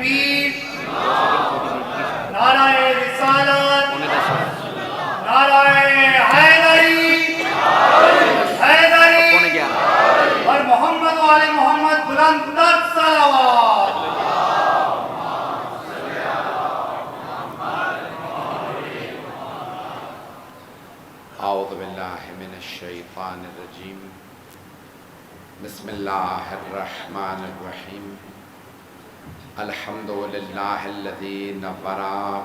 تکبیر، نعرہ رسالت، نعرہ حیدری، حیدری اور محمد و آل محمد بلند تر صلوات۔ اعوذ باللہ من الشیطان الرجیم، بسم اللہ الرحمن الرحیم، الحمد للہ الذی نور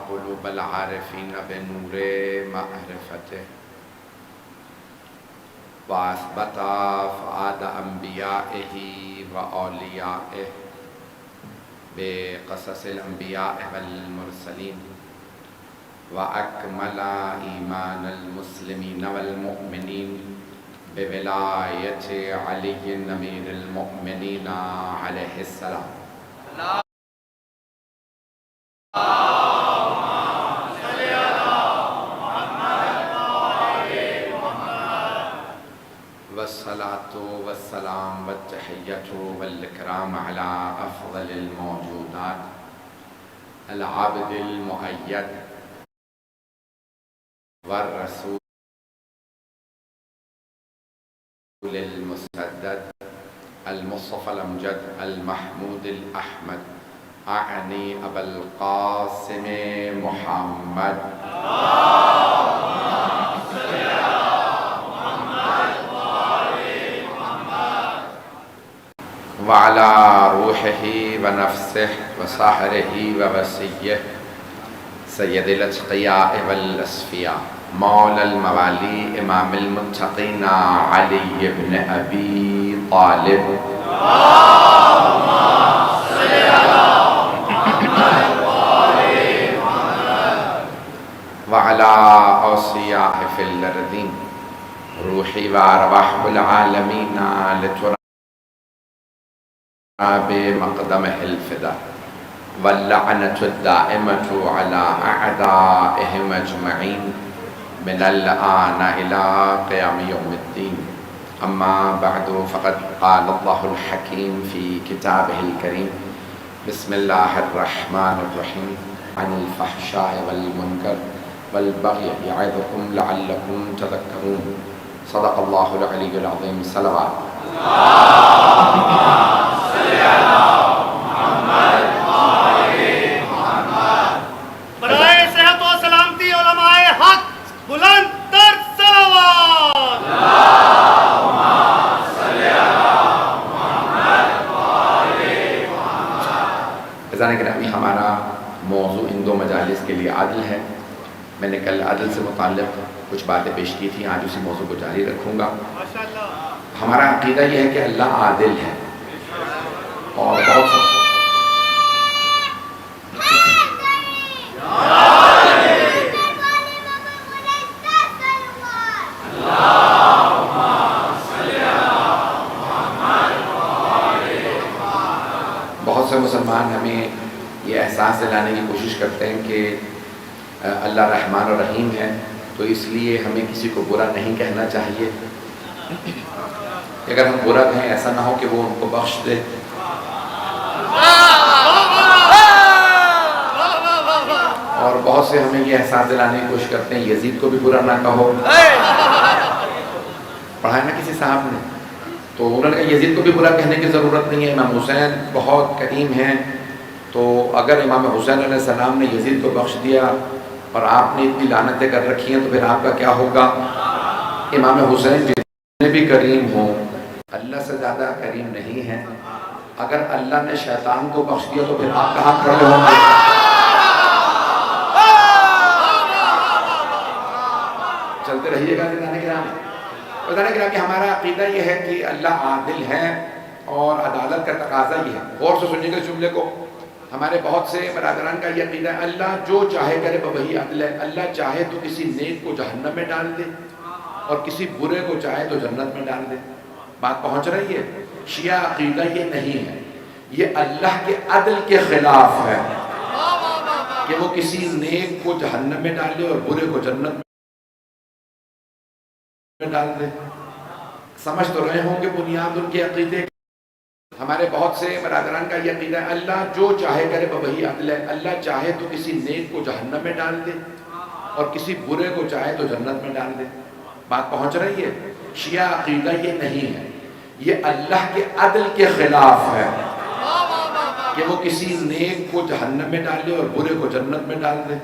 قلوب العارفین بنور معرفتہ واثبت فؤاد انبیائہ و اولیائہ بقصص الانبیاء والمرسلین وَأَكْمَلَ إِيمَانَ الْمُسْلِمِينَ وَالْمُؤْمِنِينَ بِوِلَایَةِ عَلِيِّ أَمِیرِ الْمُؤْمِنِينَ عَلَیہ السلام۔ والصلاة والسلام والتحیة والإکرام علی افضل الموجودات العبد المؤید والرسول المسدد المصطفى الأمجد المحمود الأحمد أعني أبا القاسم محمد وعلى روحه ونفسه وسحره ووسيه سید الاتقیاء والاسفیاء مولا الموالی امام المتقین علی بن ابی طالب اللہم صلی علی محمد وعلی اوصیاء فی الارضین روحی وارواح العالمین لتراب مقدمہ الفدا واللعنة الدائمة على أعدائهم أجمعين من الآن إلى قيام يوم الدين. أما بعد فقد قال الله الحكيم في كتابه الكريم بسم الله الرحمن الرحيم عن الفحشاء والمنكر والبغي يعظكم لعلكم تذكرون. صدق الله العلي العظيم. صلوات برائے صحت و سلامتی علماء حق بلند تر صلوات۔ اللہم صلی علی محمد وآل محمد۔ عزیزان گرامی، ہمارا موضوع ان دو مجالس کے لیے عدل ہے۔ میں نے کل عدل سے متعلق کچھ باتیں پیش کی تھیں، آج اسی موضوع کو جاری رکھوں گا۔ ہمارا عقیدہ یہ ہے کہ اللہ عادل ہے اور بہت سا مسلمان ہمیں یہ احساس دلانے کی کوشش کرتے ہیں کہ اللہ رحمان و رحیم ہے، تو اس لیے ہمیں کسی کو برا نہیں کہنا چاہیے۔ اگر ہم برا کہیں ایسا نہ ہو کہ وہ ان کو بخش دے۔ اور بہت سے ہمیں یہ احساس دلانے کی کوشش کرتے ہیں یزید کو بھی برا نہ کہو۔ پڑھا ہے نا کسی صاحب نے، تو انہوں نے کہا یزید کو بھی برا کہنے کی ضرورت نہیں ہے، امام حسین بہت کریم ہیں، تو اگر امام حسین علیہ السلام نے یزید کو بخش دیا اور آپ نے اتنی لعنتیں کر رکھی ہیں تو پھر آپ کا کیا ہوگا؟ امام حسین جتنے بھی کریم ہوں اللہ سے زیادہ کریم نہیں ہیں۔ اگر اللہ نے شیطان کو بخش دیا تو پھر آپ کہاں کھڑے ہوں گے؟ چلتے رہیے گا جنان کرام۔ بتانے کے کہ ہمارا عقیدہ یہ ہے کہ اللہ عادل ہے اور عدالت کا تقاضا یہ ہے۔ غور سے سنیے گا اس جملے کو۔ ہمارے بہت سے برادران کا یہ عقیدہ ہے اللہ جو چاہے کرے وہی عدل ہے۔ اللہ چاہے تو کسی نیک کو جہنم میں ڈال دے اور کسی برے کو چاہے تو جنت میں ڈال دے۔ بات پہنچ رہی ہے؟ شیعہ عقیدہ یہ نہیں ہے، یہ اللہ کے عدل کے خلاف ہے کہ وہ کسی نیک کو جہنم میں ڈال دے اور برے کو جنت میں ڈال دے۔ سمجھ تو رہے ہوں کہ بنیاد ان کے عقیدے ہمارے بہت سے برادران کا یہ عقیدہ ہے اللہ جو چاہے کرے وہی عدل ہے، اللہ چاہے تو کسی نیک کو جہنم میں ڈال دے اور کسی برے کو چاہے تو جنت میں ڈال دے۔ بات پہنچ رہی ہے؟ شیعہ عقیدہ یہ نہیں ہے، یہ اللہ کے عدل کے خلاف ہے کہ وہ کسی نیک کو جہنم میں ڈال دے اور برے کو جنت میں ڈال دے۔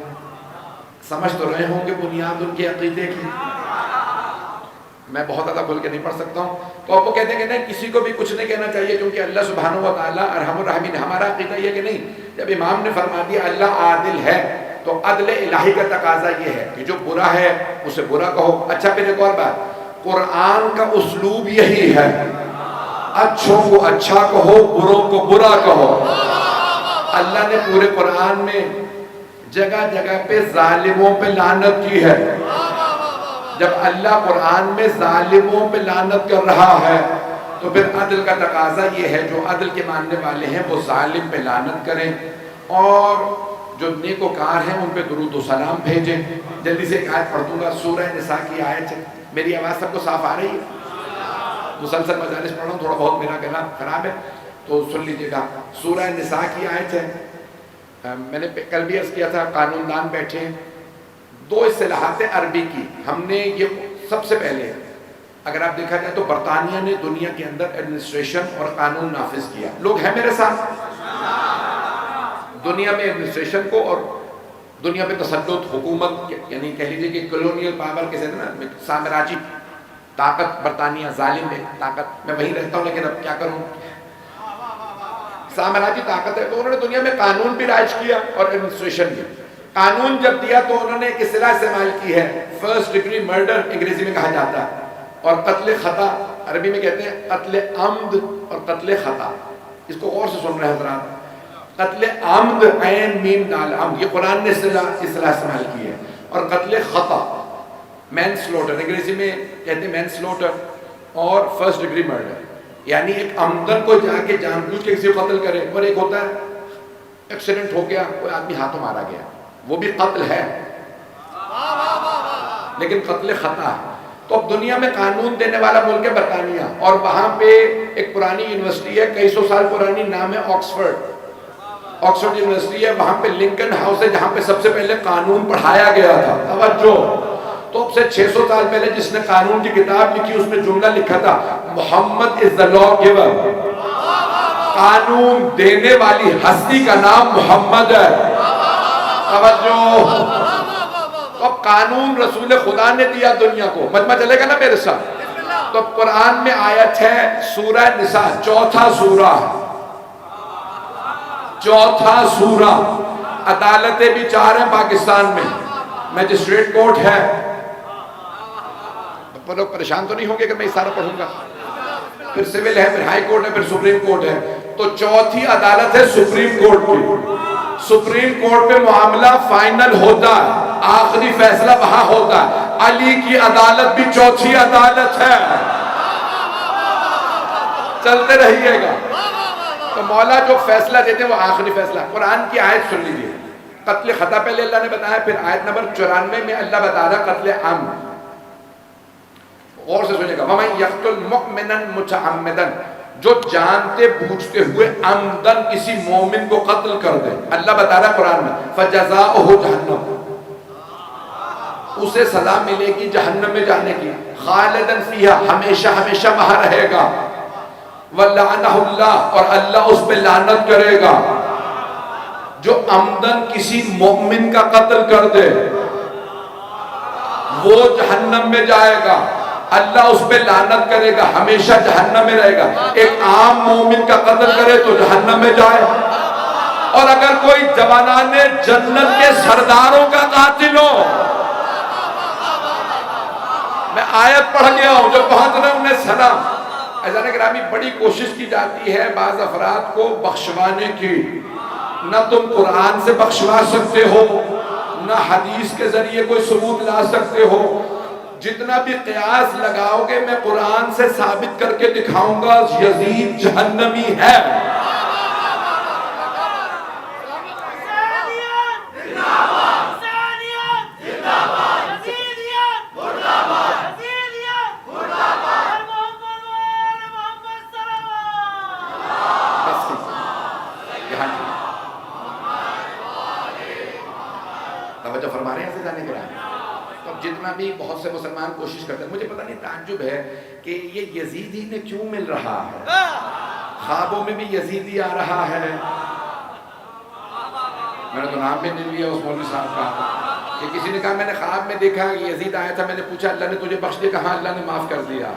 سمجھ تو رہے ہوں کہ بنیاد ان کے عقیدے کی، میں بہت زیادہ کھل کے نہیں پڑھ سکتا ہوں۔ تو اب وہ کہتے ہیں کہ نہیں، کسی کو بھی کچھ نہیں کہنا چاہیے کیونکہ اللہ سبحانہ و تعالیٰ ارحم الراحمین۔ ہمارا عقیدہ یہ کہ نہیں، جب امام نے فرما دیا اللہ عادل ہے تو عدل الہی کا تقاضا یہ ہے کہ جو برا ہے اسے برا کہو۔ اچھا پھر ایک اور بات، قرآن کا اسلوب یہی ہے، اچھوں کو اچھا کہو، بروں کو برا کہو۔ اللہ نے پورے قرآن میں جگہ جگہ پہ ظالموں پہ لعنت کی ہے۔ جب اللہ قرآن میں ظالموں پہ لعنت کر رہا ہے تو پھر عدل کا تقاضا یہ ہے جو عدل کے ماننے والے ہیں وہ ظالم پہ لعنت کریں اور جو نیکوکار ہیں ان پہ درود و سلام بھیجیں۔ جلدی سے ایک آیت پڑھ دوں گا، سورہ نساء کی آیت ہے۔ میری آواز سب کو صاف آ رہی ہے؟ مسلسل مجالس پڑھ رہا ہوں، تھوڑا بہت میرا کلام خراب ہے تو سن لیجیے گا۔ سورہ نساء کی آیت ہے۔ میں نے کل بھی عرض کیا تھا، قانون دان بیٹھے ہیں، دو اصطلاحات عربی کی ہم نے یہ سب سے پہلے، اگر آپ دیکھا جائے تو برطانیہ نے دنیا کے اندر ایڈمنسٹریشن اور قانون نافذ کیا۔ لوگ ہیں میرے ساتھ؟ دنیا میں ایڈمنسٹریشن کو اور دنیا پہ تسلط، حکومت، یعنی کہہ لیجیے کہ کلونیل پاور کے ذریعے نا، سامراجی طاقت، برطانیہ ظالم ہے طاقت، میں وہیں رہتا ہوں لیکن اب کیا کروں، سامراجی طاقت ہے۔ تو انہوں نے دنیا میں قانون بھی رائج کیا اور ایڈمنسٹریشن بھی۔ قانون جب دیا تو انہوں نے ایک اصطلاح استعمال کی ہے، فرسٹ ڈگری مرڈر انگریزی میں کہا جاتا ہے، اور قتل خطا عربی میں کہتے ہیں قتل عمد اور قتل خطا۔ اس کو غور سے سن رہے ہیں حضرات، قتل عمد عین میم دال عمد، یہ قرآن نے اصطلاح استعمال کی ہے، اور قتل خطا مین سلوٹر انگریزی میں کہتے ہیں مین سلوٹر، اور فرسٹ ڈگری مرڈر یعنی ایک عمدن کو جا کے جان بوجھ کے کسی کو قتل کرے، اور ایک ہوتا ہے ایکسیڈنٹ ہو گیا، کوئی آدمی ہاتھوں مارا گیا، وہ بھی قتل ہے لیکن قتل خطا ہے۔ تو اب دنیا میں قانون دینے والا ملک ہے برطانیہ، اور وہاں پہ ایک پرانی یونیورسٹی ہے، کئی سو سال پرانی، نام ہے آکسفورڈ یونیورسٹی ہے، وہاں پہ لنکن ہاؤس ہے جہاں پہ سب سے پہلے قانون پڑھایا گیا تھا۔ توجہ، تو اب سے 600 سال پہلے جس نے قانون کی کتاب لکھی اس میں جملہ لکھا تھا، محمد از the law giver، قانون دینے والی ہستی کا نام محمد ہے۔ توجہ، اب قانون رسول خدا نے دیا دنیا کو، مجمع چلے گا نا میرے ساتھ؟ تو قرآن میں آیت ہے سورہ نساء، چوتھا سورہ، عدالتیں بھی 4 ہیں پاکستان میں، میجسٹریٹ کورٹ ہے، لوگ پریشان تو نہیں ہوں گے کہ میں اس سارا پڑھوں گا، پھر سول ہے، پھر ہائی کورٹ ہے، پھر سپریم کورٹ ہے، تو چوتھی عدالت ہے سپریم کورٹ کی۔ سپریم کورٹ پہ معاملہ فائنل ہوتا ہے، آخری فیصلہ وہاں ہوتا ہے۔ علی کی عدالت بھی چوتھی عدالت ہے، چلتے رہیے گا۔ تو مولا جو فیصلہ دیتے ہیں وہ آخری فیصلہ۔ قرآن کی آیت سن لیجیے، قتل خطا پہلے اللہ نے بتایا، پھر آیت نمبر 94 میں اللہ بتا رہا قتل عمد۔ غور سے سنیے گا، وَمَن يَقْتُلْ مُؤْمِنًا مُتَعَمِّدًا، جو جانتے بوجھتے ہوئے عمدن کسی مومن کو قتل کر دے، اللہ بتا رہا ہے قرآن میں، فَجَزَاؤُهُ جَہَنَّمُ، اسے سزا ملے گی جہنم میں جانے کی، خالدن فیہا، ہمیشہ ہمیشہ وہاں رہے گا، وَلَعَنَهُ اللَّهُ، اور اللہ اس پہ لعنت کرے گا۔ جو عمدن کسی مومن کا قتل کر دے وہ جہنم میں جائے گا، اللہ اس پہ لعنت کرے گا، ہمیشہ جہنم میں رہے گا۔ ایک عام مومن کا قتل کرے تو جہنم میں جائے، اور اگر کوئی جوانان جنت کے سرداروں کا قاتل ہو، میں آیت پڑھ گیا ہوں، جو پہنچ رہے انہیں سلام۔ عزیزان گرامی، بڑی کوشش کی جاتی ہے بعض افراد کو بخشوانے کی، نہ تم قرآن سے بخشوا سکتے ہو، نہ حدیث کے ذریعے کوئی ثبوت لا سکتے ہو۔ جتنا بھی قیاس لگاؤ گے میں قرآن سے ثابت کر کے دکھاؤں گا یزید جہنمی ہے۔ ہاں جی توجہ فرما رہے ہیں عزیزان کرام. تو جتنا بھی بہت سے مسلمان کوشش کرتے ہیں, مجھے پتہ نہیں تعجب ہے کہ یہ یزیدی نے کیوں مل رہا ہے, خوابوں میں بھی یزیدی آ رہا ہے. میں نے تو نام بھی نہیں لیا اس مولوی صاحب کا کہ کسی نے کہا میں نے خواب میں دیکھا یزید آیا تھا, میں نے پوچھا اللہ نے تجھے بخش دیا, کہاں اللہ نے معاف کر دیا.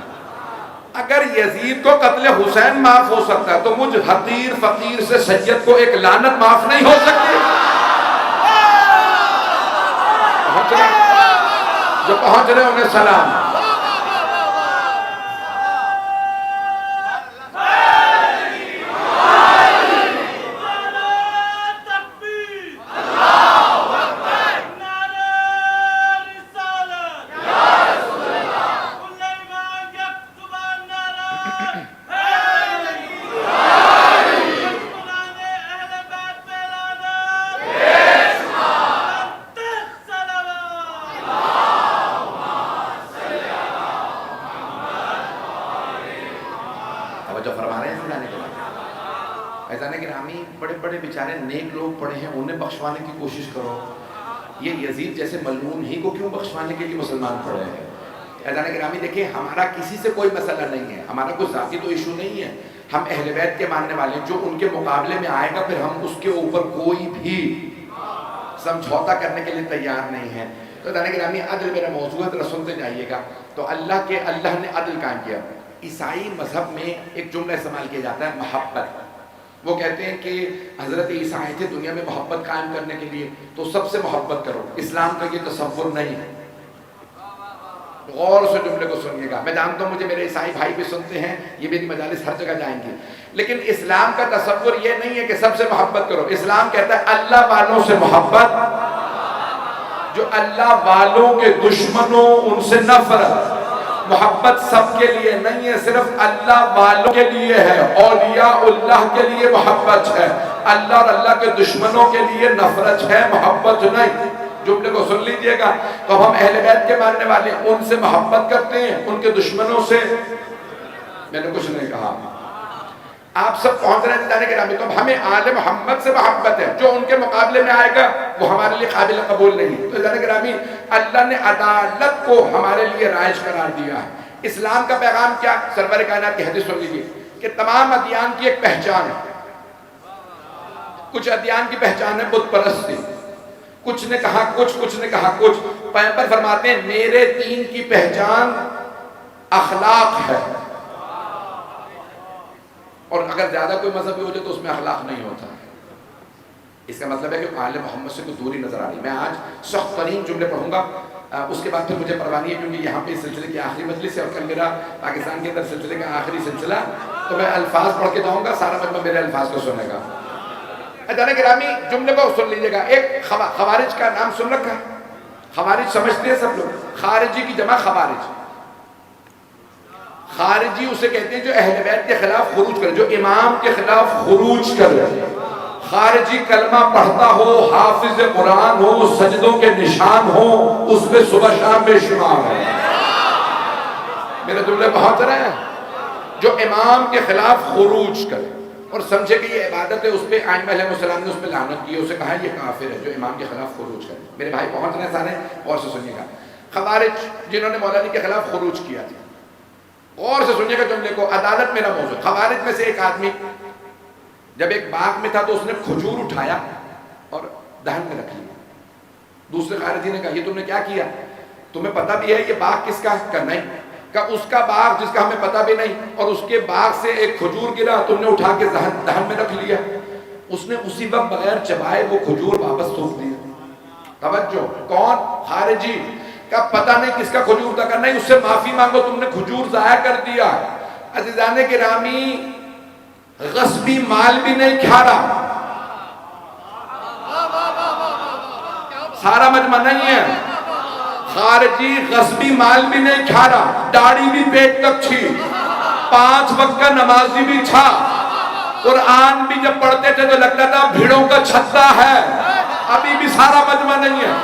اگر یزید کو قتل حسین معاف ہو سکتا ہے تو مجھ حقیر فقیر سے سید کو ایک لعنت معاف نہیں ہو سکتی. جو پہنچ رہے انہیں سلام. بڑے بڑے بیچارے نیک لوگ پڑے ہیں, انہیں بخشوانے کی کوشش کرو. یہ یزید جیسے ملعون ہی کو کیوں بخشوانے کے لیے مسلمان پڑے ہیں؟ عزیزان گرامی دیکھیں, ہمارا کسی سے کوئی مسئلہ نہیں ہے, ہمارا کوئی ذاتی تو ایشو نہیں ہے. ہم اہل بیت کے ماننے والے ہیں, جو ان کے مقابلے میں آئے گا پھر ہم اس کے اوپر کوئی بھی سمجھوتا کرنے کے لیے تیار نہیں ہیں. تو عزیزان گرامی عدل میرا موضوع ہے, ذرا سنتے جائیے گا. تو اللہ نے عدل قائم کیا. عیسائی مذہب میں ایک جملہ استعمال کیا جاتا ہے محبت. وہ کہتے ہیں کہ حضرت عیسیٰ آئے تھے دنیا میں محبت قائم کرنے کے لیے, تو سب سے محبت کرو. اسلام کا یہ تصور نہیں ہے. غور سے جملے کو سنیے گا. میں جانتا ہوں مجھے میرے عیسائی بھائی بھی سنتے ہیں, یہ میری مجالس ہر جگہ جائیں گے, لیکن اسلام کا تصور یہ نہیں ہے کہ سب سے محبت کرو. اسلام کہتا ہے اللہ والوں سے محبت, جو اللہ والوں کے دشمنوں ان سے نفرت. محبت سب کے لیے نہیں ہے, صرف اللہ والوں کے لیے ہے. اولیاء اللہ کے لیے محبت ہے, اللہ اور اللہ کے دشمنوں کے لیے نفرت ہے, محبت نہیں. جملے کو سن لیجئے گا. تو ہم اہل بیت کے ماننے والے ان سے محبت کرتے ہیں, ان کے دشمنوں سے میں نے کچھ نہیں کہا. آپ سب پہنچ رہے ہیں جانے کے نامی, تو ہمیں آل محمد سے محبت ہے. جو ان کے مقابلے میں آئے گا وہ ہمارے لیے قابل قبول نہیں. تو جانے کے نامی اللہ نے عدالت کو ہمارے لیے رائج قرار دیا ہے. اسلام کا پیغام کیا؟ سرور کائنات کی حدیث سن لیجیے کہ تمام ادیان کی ایک پہچان ہے. کچھ ادیان کی پہچان ہے بت پرستی, کچھ نے کہا کچھ نے کہا کچھ. پیغمبر فرماتے ہیں میرے دین کی پہچان اخلاق ہے, اور اگر زیادہ کوئی مذہبی ہو جائے تو اس میں اخلاق نہیں ہوتا. اس کا مطلب ہے کہ آل محمد سے کوئی دوری نظر آ رہی. میں آج سخت ترین جملے پڑھوں گا, اس کے بعد پھر مجھے پرواہ نہیں ہے کیونکہ یہاں پہ اس سلسلے کی آخری مجلس ہے اور کل میرا پاکستان کے اندر سلسلے کا آخری سلسلہ, تو میں الفاظ پڑھ کے جاؤں گا, سارا مجمع میرے الفاظ کو سنے گا. جانے گرامی جملے کو سن لیجیے گا. ایک خوارج کا نام سن رکھا ہے, خوارج سمجھتے ہیں سب لوگ, خارجی کی جمع خوارج. خارجی اسے کہتے ہیں جو اہل بیت کے خلاف خروج کرے, جو امام کے خلاف خروج کرے. خارجی کلمہ پڑھتا ہو, حافظ قرآن ہو, سجدوں کے نشان ہو, اس میں صبح شام بے شمار ہے. میرے جملے پہنچ رہے ہیں؟ جو امام کے خلاف خروج کرے اور سمجھے کہ یہ عبادت ہے, اس پہ ائمہ علیہ السلام نے اس پہ لعنت کی, اسے کہا یہ کافر ہے جو امام کے خلاف خروج کرے. میرے بھائی پہنچ رہے ہیں سارے, اور سے سنیے گا. خوارج جنہوں نے مولا علی کے خلاف خروج کیا تھا, اور سے سنیے گا جملے کو. عدالت میرا موضوع. خوارج میں سے ایک آدمی جب ایک باغ میں تھا تو اس نے کھجور اٹھایا اور دہن میں رکھ لیا. دوسرے خارجی نے کہا یہ تم نے کیا کیا, تمہیں پتہ بھی ہے یہ باغ کس کا ہے؟ نہیں. کہ اس کا باغ جس کا ہمیں پتہ بھی نہیں, اور اس کے باغ سے ایک کھجور گرا, تم نے اٹھا کے دہن میں رکھ لیا. اس نے اسی وقت بغیر چبائے وہ کھجور واپس تھوک دیا. توجہ, کون؟ خارجی. کا پتہ نہیں کس کا کھجور تھا, کہ نہیں اس سے معافی مانگو, تم نے کھجور ضائع کر دیا. عزیزان گرامی غصبی مال بھی نہیں کھا رہا, سارا مجمع نہیں ہے. خارجی غصبی مال بھی نہیں کھا رہا, داڑھی بھی پیٹ تک تھی, 5 وقت کا نمازی بھی تھا, قرآن بھی جب پڑھتے تھے تو لگتا تھا بھیڑوں کا چھتا ہے. ابھی بھی سارا مجمع نہیں ہے.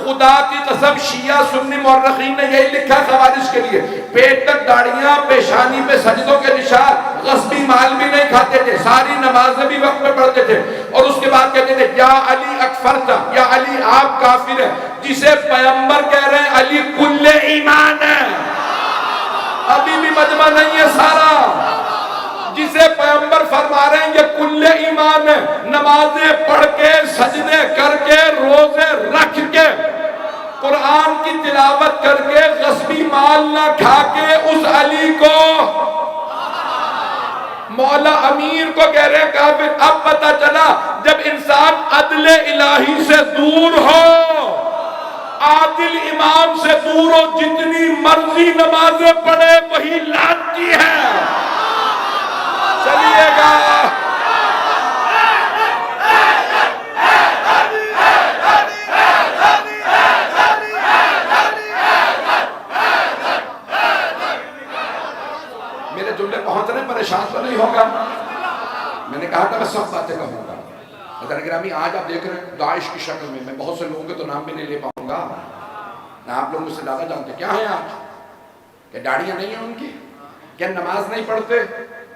خدا کی قسم شیعہ سنی مورخین نے یہی لکھا خوارج کے لیے, پیٹ تک داڑیاں, پیشانی پہ سجدوں کے نشان, غصبی مال بھی نہیں کھاتے تھے, ساری نمازیں بھی وقت میں پڑھتے تھے, کے بعد کہتے تھے یا علی اکفرتا، یا علی آپ کافر ہیں، جسے پیغمبر کہہ رہے ہیں علی کل ایمان ہے، ابھی بھی مجمع نہیں ہے سارا، جسے پیغمبر فرما رہے ہیں یہ کل ایمان ہے، نمازیں پڑھ کے سجدے کر کے روزے رکھ کے قرآن کی تلاوت کر کے غصبی مال نہ کھا کے اس علی کو مولا امیر کو کہہ رہے ہیں کافر۔ اب پتہ چلا جب انسان عدل الہی سے دور ہو، عادل امام سے دور ہو، جتنی مرضی نمازیں پڑھے وہی لعنتی ہے۔ چلیے گا میرے جملے پہنچ رہے ہیں، پریشان تو نہیں ہوگا؟ میں نے کہا تھا میں سب باتیں کہوں گا۔ حضرت گرامی آج آپ دیکھ رہے ہیں داعش کی شکل میں بہت سے لوگوں کے تو نام بھی نہیں لے پاؤں گا، نہ آپ لوگ مجھ سے زیادہ جانتے کیا ہیں آج؟ کیا داڑیاں نہیں ہیں ان کی؟ کیا نماز نہیں پڑھتے؟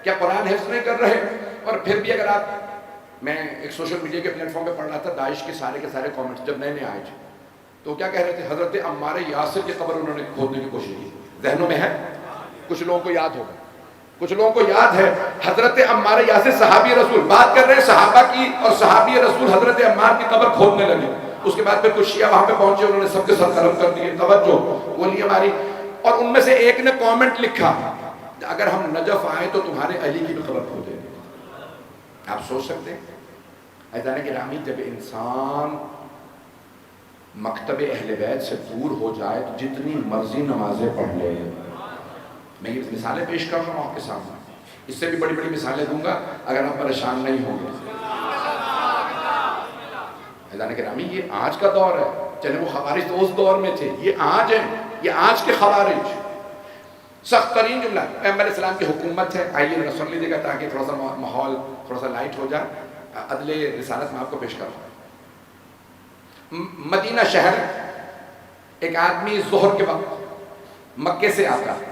کیا قرآن حفظ نہیں کر رہے؟ اور پھر بھی اگر آپ، میں ایک سوشل میڈیا کے پلیٹ فارم پہ پڑھ رہا تھا داعش کے سارے کامنٹس جب نئے آئے تھے تو کیا کہہ رہے تھے؟ حضرت عمار یاسر کی قبر انہوں نے کھودنے کی کوشش کی۔ ذہنوں میں ہے؟ کچھ لوگوں کو یاد ہوگا، کچھ لوگوں کو یاد ہے حضرت عمار یاسر صحابی رسول، بات کر رہے ہیں صحابہ کی، اور صحابی رسول حضرت عمار کی قبر کھودنے لگے۔ اس کے بعد پھر کچھ شیعہ وہاں پہ پہنچے، انہوں نے سب کے سر قلم کر دیے، توجہ بولیے ہماری، اور ان میں سے ایک نے کامنٹ لکھا اگر ہم نجف آئے تو تمہارے علی کی بھی قبر کھودیں گے۔ آپ سوچ سکتے ہیں عزیزان گرامی جب انسان مکتب اہل بیت سے دور ہو جائے تو جتنی مرضی نمازیں پڑھ لے۔ میں یہ مثالیں پیش کر رہا ہوں آپ کے سامنے، اس سے بھی بڑی بڑی مثالیں دوں گا اگر آپ پریشان نہیں ہوں گے۔ عزیزان گرامی یہ آج کا دور ہے، چلے وہ خوارج تو اس دور میں تھے، یہ آج ہیں، یہ آج کے خوارج۔ سخت ترین جملہ پیغمبر علیہ السلام کی حکومت ہے، آئیے ذرا سن لیجیے گا تاکہ تھوڑا سا ماحول تھوڑا سا لائٹ ہو جائے۔ عدل رسالت میں آپ کو پیش کر رہا ہوں۔ مدینہ شہر، ایک آدمی ظہر کے وقت مکے سے آتا ہے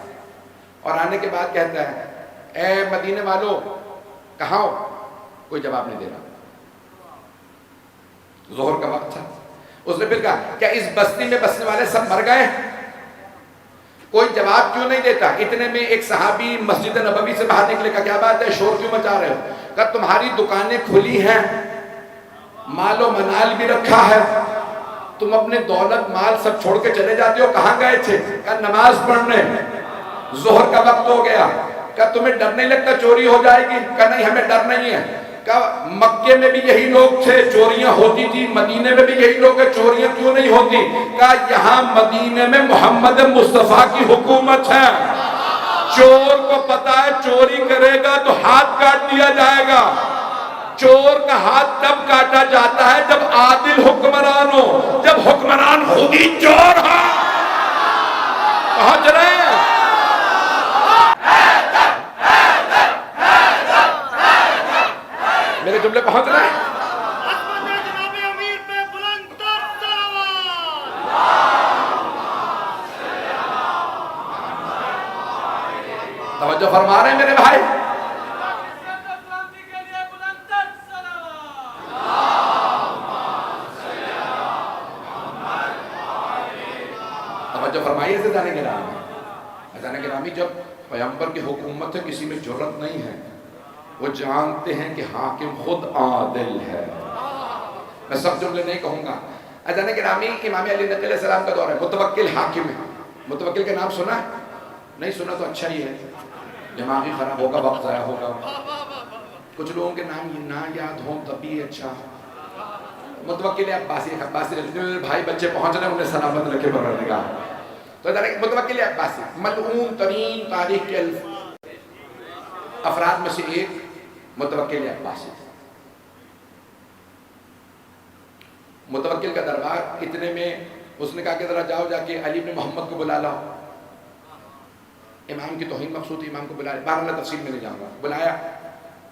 اور آنے کے بعد کہتا ہے اے مدینے والو کہاں ہو؟ کوئی جواب نہیں دے رہا، ظہر کا وقت تھا۔ اس نے پھر کہا کیا اس بستی میں بسنے والے سب مر گئے؟ کوئی جواب کیوں نہیں دیتا؟ اتنے میں ایک صحابی مسجد نبوی سے باہر نکلے، کہا کیا بات ہے، شور کیوں مچا رہے ہو؟ کہا تمہاری دکانیں کھلی ہیں، مال و منال بھی رکھا ہے، تم اپنے دولت مال سب چھوڑ کے چلے جاتے ہو، کہاں گئے تھے؟ کہا نماز پڑھنے، ظہر کا وقت ہو گیا۔ کہا تمہیں ڈر نہیں لگتا چوری ہو جائے گی؟ کہا نہیں ہمیں ڈر نہیں ہے۔ کہا مکے میں بھی یہی لوگ تھے، چوریاں ہوتی تھی، مدینے میں بھی یہی لوگ ہیں، چوریاں کیوں نہیں ہوتی؟ کہا یہاں مدینے میں محمد مصطفیٰ کی حکومت ہے، چور کو پتا ہے چوری کرے گا تو ہاتھ کاٹ دیا جائے گا، چور کا ہاتھ تب کاٹا جاتا ہے جب عادل حکمران ہو، جب حکمران خود ہی چور ہو۔ پہنچ رہے ہیں؟ میرے جملے پہنچ رہے ہیں؟ جناب امیر پہ بلند تر صلوات۔ توجہ فرما رہے ہیں میرے بھائی؟ توجہ فرمائیے عزیزان گرامی۔ عزیزان گرامی جب پیغمبر کی حکومت ہے کسی میں جرأت نہیں ہے، وہ جانتے ہیں کہ حاکم خود عادل ہے۔ میں سب جملے نہیں کہوں گا۔ عزیزان گرامی امام علی نقی علیہ السلام کا دور ہے، متوکل حاکم ہے۔ متوکل کا نام سنا ہے؟ نہیں سنا تو اچھا ہی ہے، دماغی خراب ہوگا، وقت ضائع ہوگا۔ کچھ لوگوں کے نام نہ یاد ہوں تب بھی اچھا۔ متوکل عباسی، بھائی بچے پہنچ رہے ہیں، انہیں سلامت رکھے پروردگار۔ تو متوکل عباسی ملعون ترین تاریخ کے افراد میں سے ایک متوکل عباسی۔ متوکل کا دربار اتنے میں اس نے کہا کہ ذرا جاؤ جا کے علی بن محمد کو بلا لاؤ۔ امام کی توہین مقصود امام کو بلایا، بارہ میں تفصیل میں نہیں جاؤں گا۔ بلایا،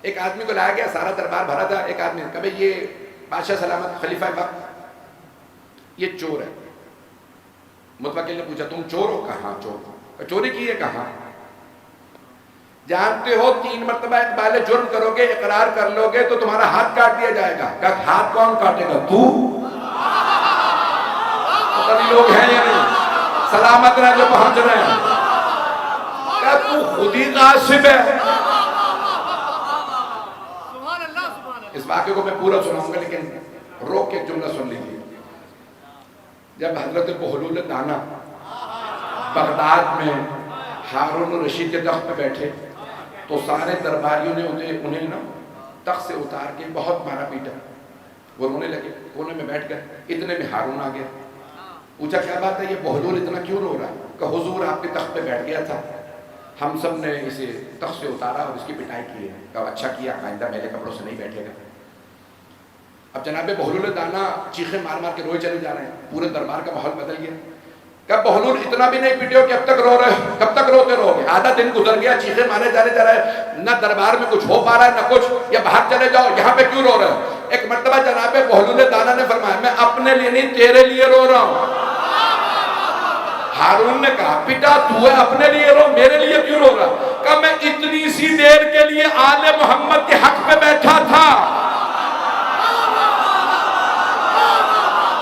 ایک آدمی کو لایا گیا، سارا دربار بھرا تھا۔ ایک آدمی نے کہا بھئی یہ بادشاہ سلامت خلیفہ وقت یہ چور ہے۔ متوکل نے پوچھا تم چور ہو؟ کہا ہاں چور ہوں۔ چوری کی ہے؟ کہا جانتے ہو 3 مرتبہ اقبال جرم کرو گے، اقرار کر لو گے تو تمہارا ہاتھ کاٹ دیا جائے گا. کہ ہاتھ کون کاٹے گا؟ تو کبھی لوگ ہیں یا نہیں؟ سلامت رہے جو پہنچ رہے ہیں. کہ تو خود ہی غاصب ہے. اس واقعے کو میں پورا سناؤں گا لیکن روک کے ایک جملہ سن لیجیے. جب حضرت بہلول دانا بغداد میں ہارون الرشید کے تخت پہ بیٹھے تو سارے درباریوں نے انہیں نا تخت سے اتار کے بہت مارا پیٹا. وہ رونے لگے، کونے میں بیٹھ گئے. اتنے میں ہارون آ گیا. پوچھا کیا بات ہے، یہ بہلول اتنا کیوں رو رہا ہے؟ کہ حضور آپ کے تخت پہ بیٹھ گیا تھا، ہم سب نے اسے تخت سے اتارا اور اس کی پٹائی کی ہے. کہ اچھا کیا، آئندہ میرے کپڑوں سے نہیں بیٹھے گا. اب جناب بہلول دانا چیخیں مار مار کے روئے چلے جا رہے ہیں. پورے دربار کا ماحول بدل گیا. کب بہلول اتنا بھی نہیں پیٹے ہو کہ اب تک رو رہے ہو؟ کب تک روتے رہو گے؟ آدھا دن گزر گیا، چیخیں مارے جا رہے ہیں، نہ دربار میں کچھ ہو پا رہا ہے نہ کچھ. یا باہر چلے جاؤ، یہاں پہ کیوں رو رہے ہو؟ ایک مرتبہ جناب بہلول دانا نے فرمایا میں اپنے لیے نہیں تیرے لیے رو رہا ہوں. ہارون نے کہا پتا تو ہے اپنے لیے رو، میرے لیے کیوں رو رہا؟ کہ میں اتنی سی دیر کے لیے آل محمد کے حق پہ بیٹھا تھا،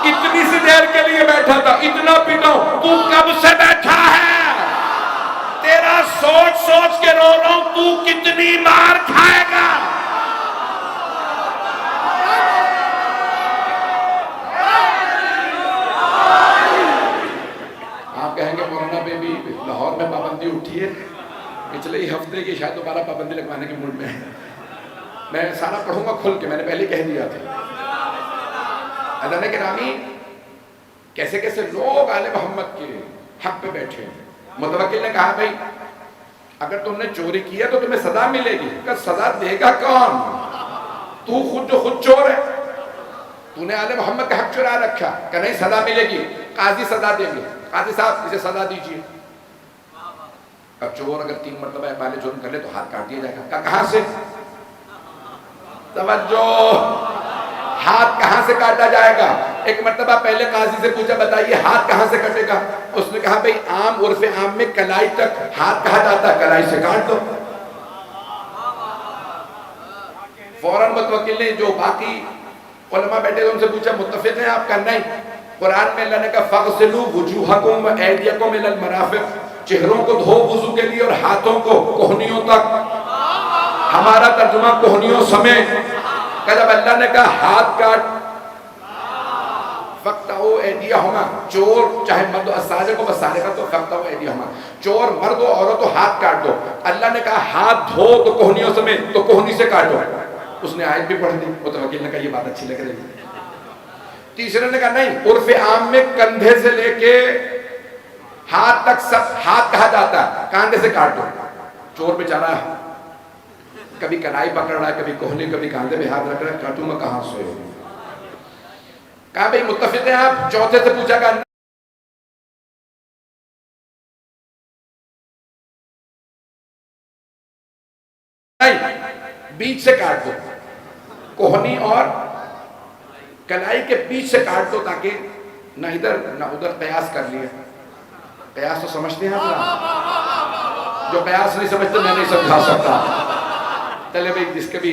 اتنی سی دیر کے لیے بیٹھا تھا، اتنا پٹاؤں. تو کب سے بیٹھا ہے؟ تیرا سوچ سوچ کے رو رہا ہوں، تو کتنی مار کھائے گا؟ آپ کہیں گے مولانا پہ بھی لاہور میں پابندی اٹھی ہے. پچھلے ہی ہفتے کی شاید دوبارہ پابندی لگوانے کے موڈ میں ہے. میں سارا پڑھوں گا کھل کے، میں نے پہلے کہہ دیا تھا. حضرت گرامی کیسے کیسے لوگ آل محمد کے حق پہ بیٹھے. متوکل نے کہا بھائی اگر تم نے چوری کی ہے تو تمہیں سزا ملے گی. کہ سزا دے گا کون؟ تو خود جو خود چور ہے، تو نے آل محمد کا حق چرا رکھا. کہ نہیں سزا ملے گی، قاضی سزا دیں گے. قاضی صاحب اسے سزا دیجیے. اب چور اگر 3 مرتبہ اقبال جرم کر لے تو ہاتھ کاٹ دیا جائے گا. کہ کہاں سے؟ توجہ، ہاتھ کہاں سے کاٹا جائے گا؟ ایک مرتبہ پہلے قاضی سے پوچھا بتائیے ہاتھ کہاں سے کٹے گا؟ اس نے کہا بھئی عام عرف عام میں کلائی تک ہاتھ کہا جاتا ہے، کلائی سے کاٹ دو. فوراً متوکل نے جو باقی علماء بیٹھے تھے ان سے پوچھا متفق ہیں آپ؟ کا نہیں. قرآن میں اللہ نے کہا فَغْسِلُوا وُجُوهَكُمْ وَأَيْدِيَكُمْ إِلَى الْمَرَافِقِ، چہروں کو دھو وضو کے لیے اور ہاتھوں کو کوہنیوں تک. ہمارا ترجمہ کوہنیوں سمیت. کہ جب اللہ نے کہا ہاتھ کاٹ، فَقْطَعُوا أَيْدِيَهُمَا، چور چاہے مرد السارق و السارقۃ تو فَقْطَعُوا أَيْدِيَهُمَا، چور مرد و عورت و ہاتھ کاٹ دو. اللہ نے کہا ہاتھ دھو تو کوہنیوں سمیت، تو کوہنی سے کاٹو. اس نے آیت بھی پڑھ دی. متوکل نے کہا یہ بات اچھی لگ رہی ہے. تیسرے نے کہا نہیں، عرف عام میں کندھے سے لے کے ہاتھ تک سب ہاتھ کہا جاتا ہے، کاندھے سے کاٹ دو. چور بیچارہ کبھی کلائی پکڑ رہا ہے، کبھی کوہنی، کبھی کاندھے پہ ہاتھ رکھ رہا ہے، کاٹوں گا کہاں سے؟ کہا بھئی متفق ہیں آپ؟ چوتھے سے پوچھا کہ نہیں، بیچ سے کاٹ دو. کوہنی اور کلائی کے بیچ سے کاٹ دو تاکہ نہ ادھر نہ ادھر. قیاس کر لیے. قیاس تو سمجھتے ہیں آپ؟ جو قیاس نہیں سمجھتے میں نہیں سمجھا سکتا. چلے بھئی جس کے بھی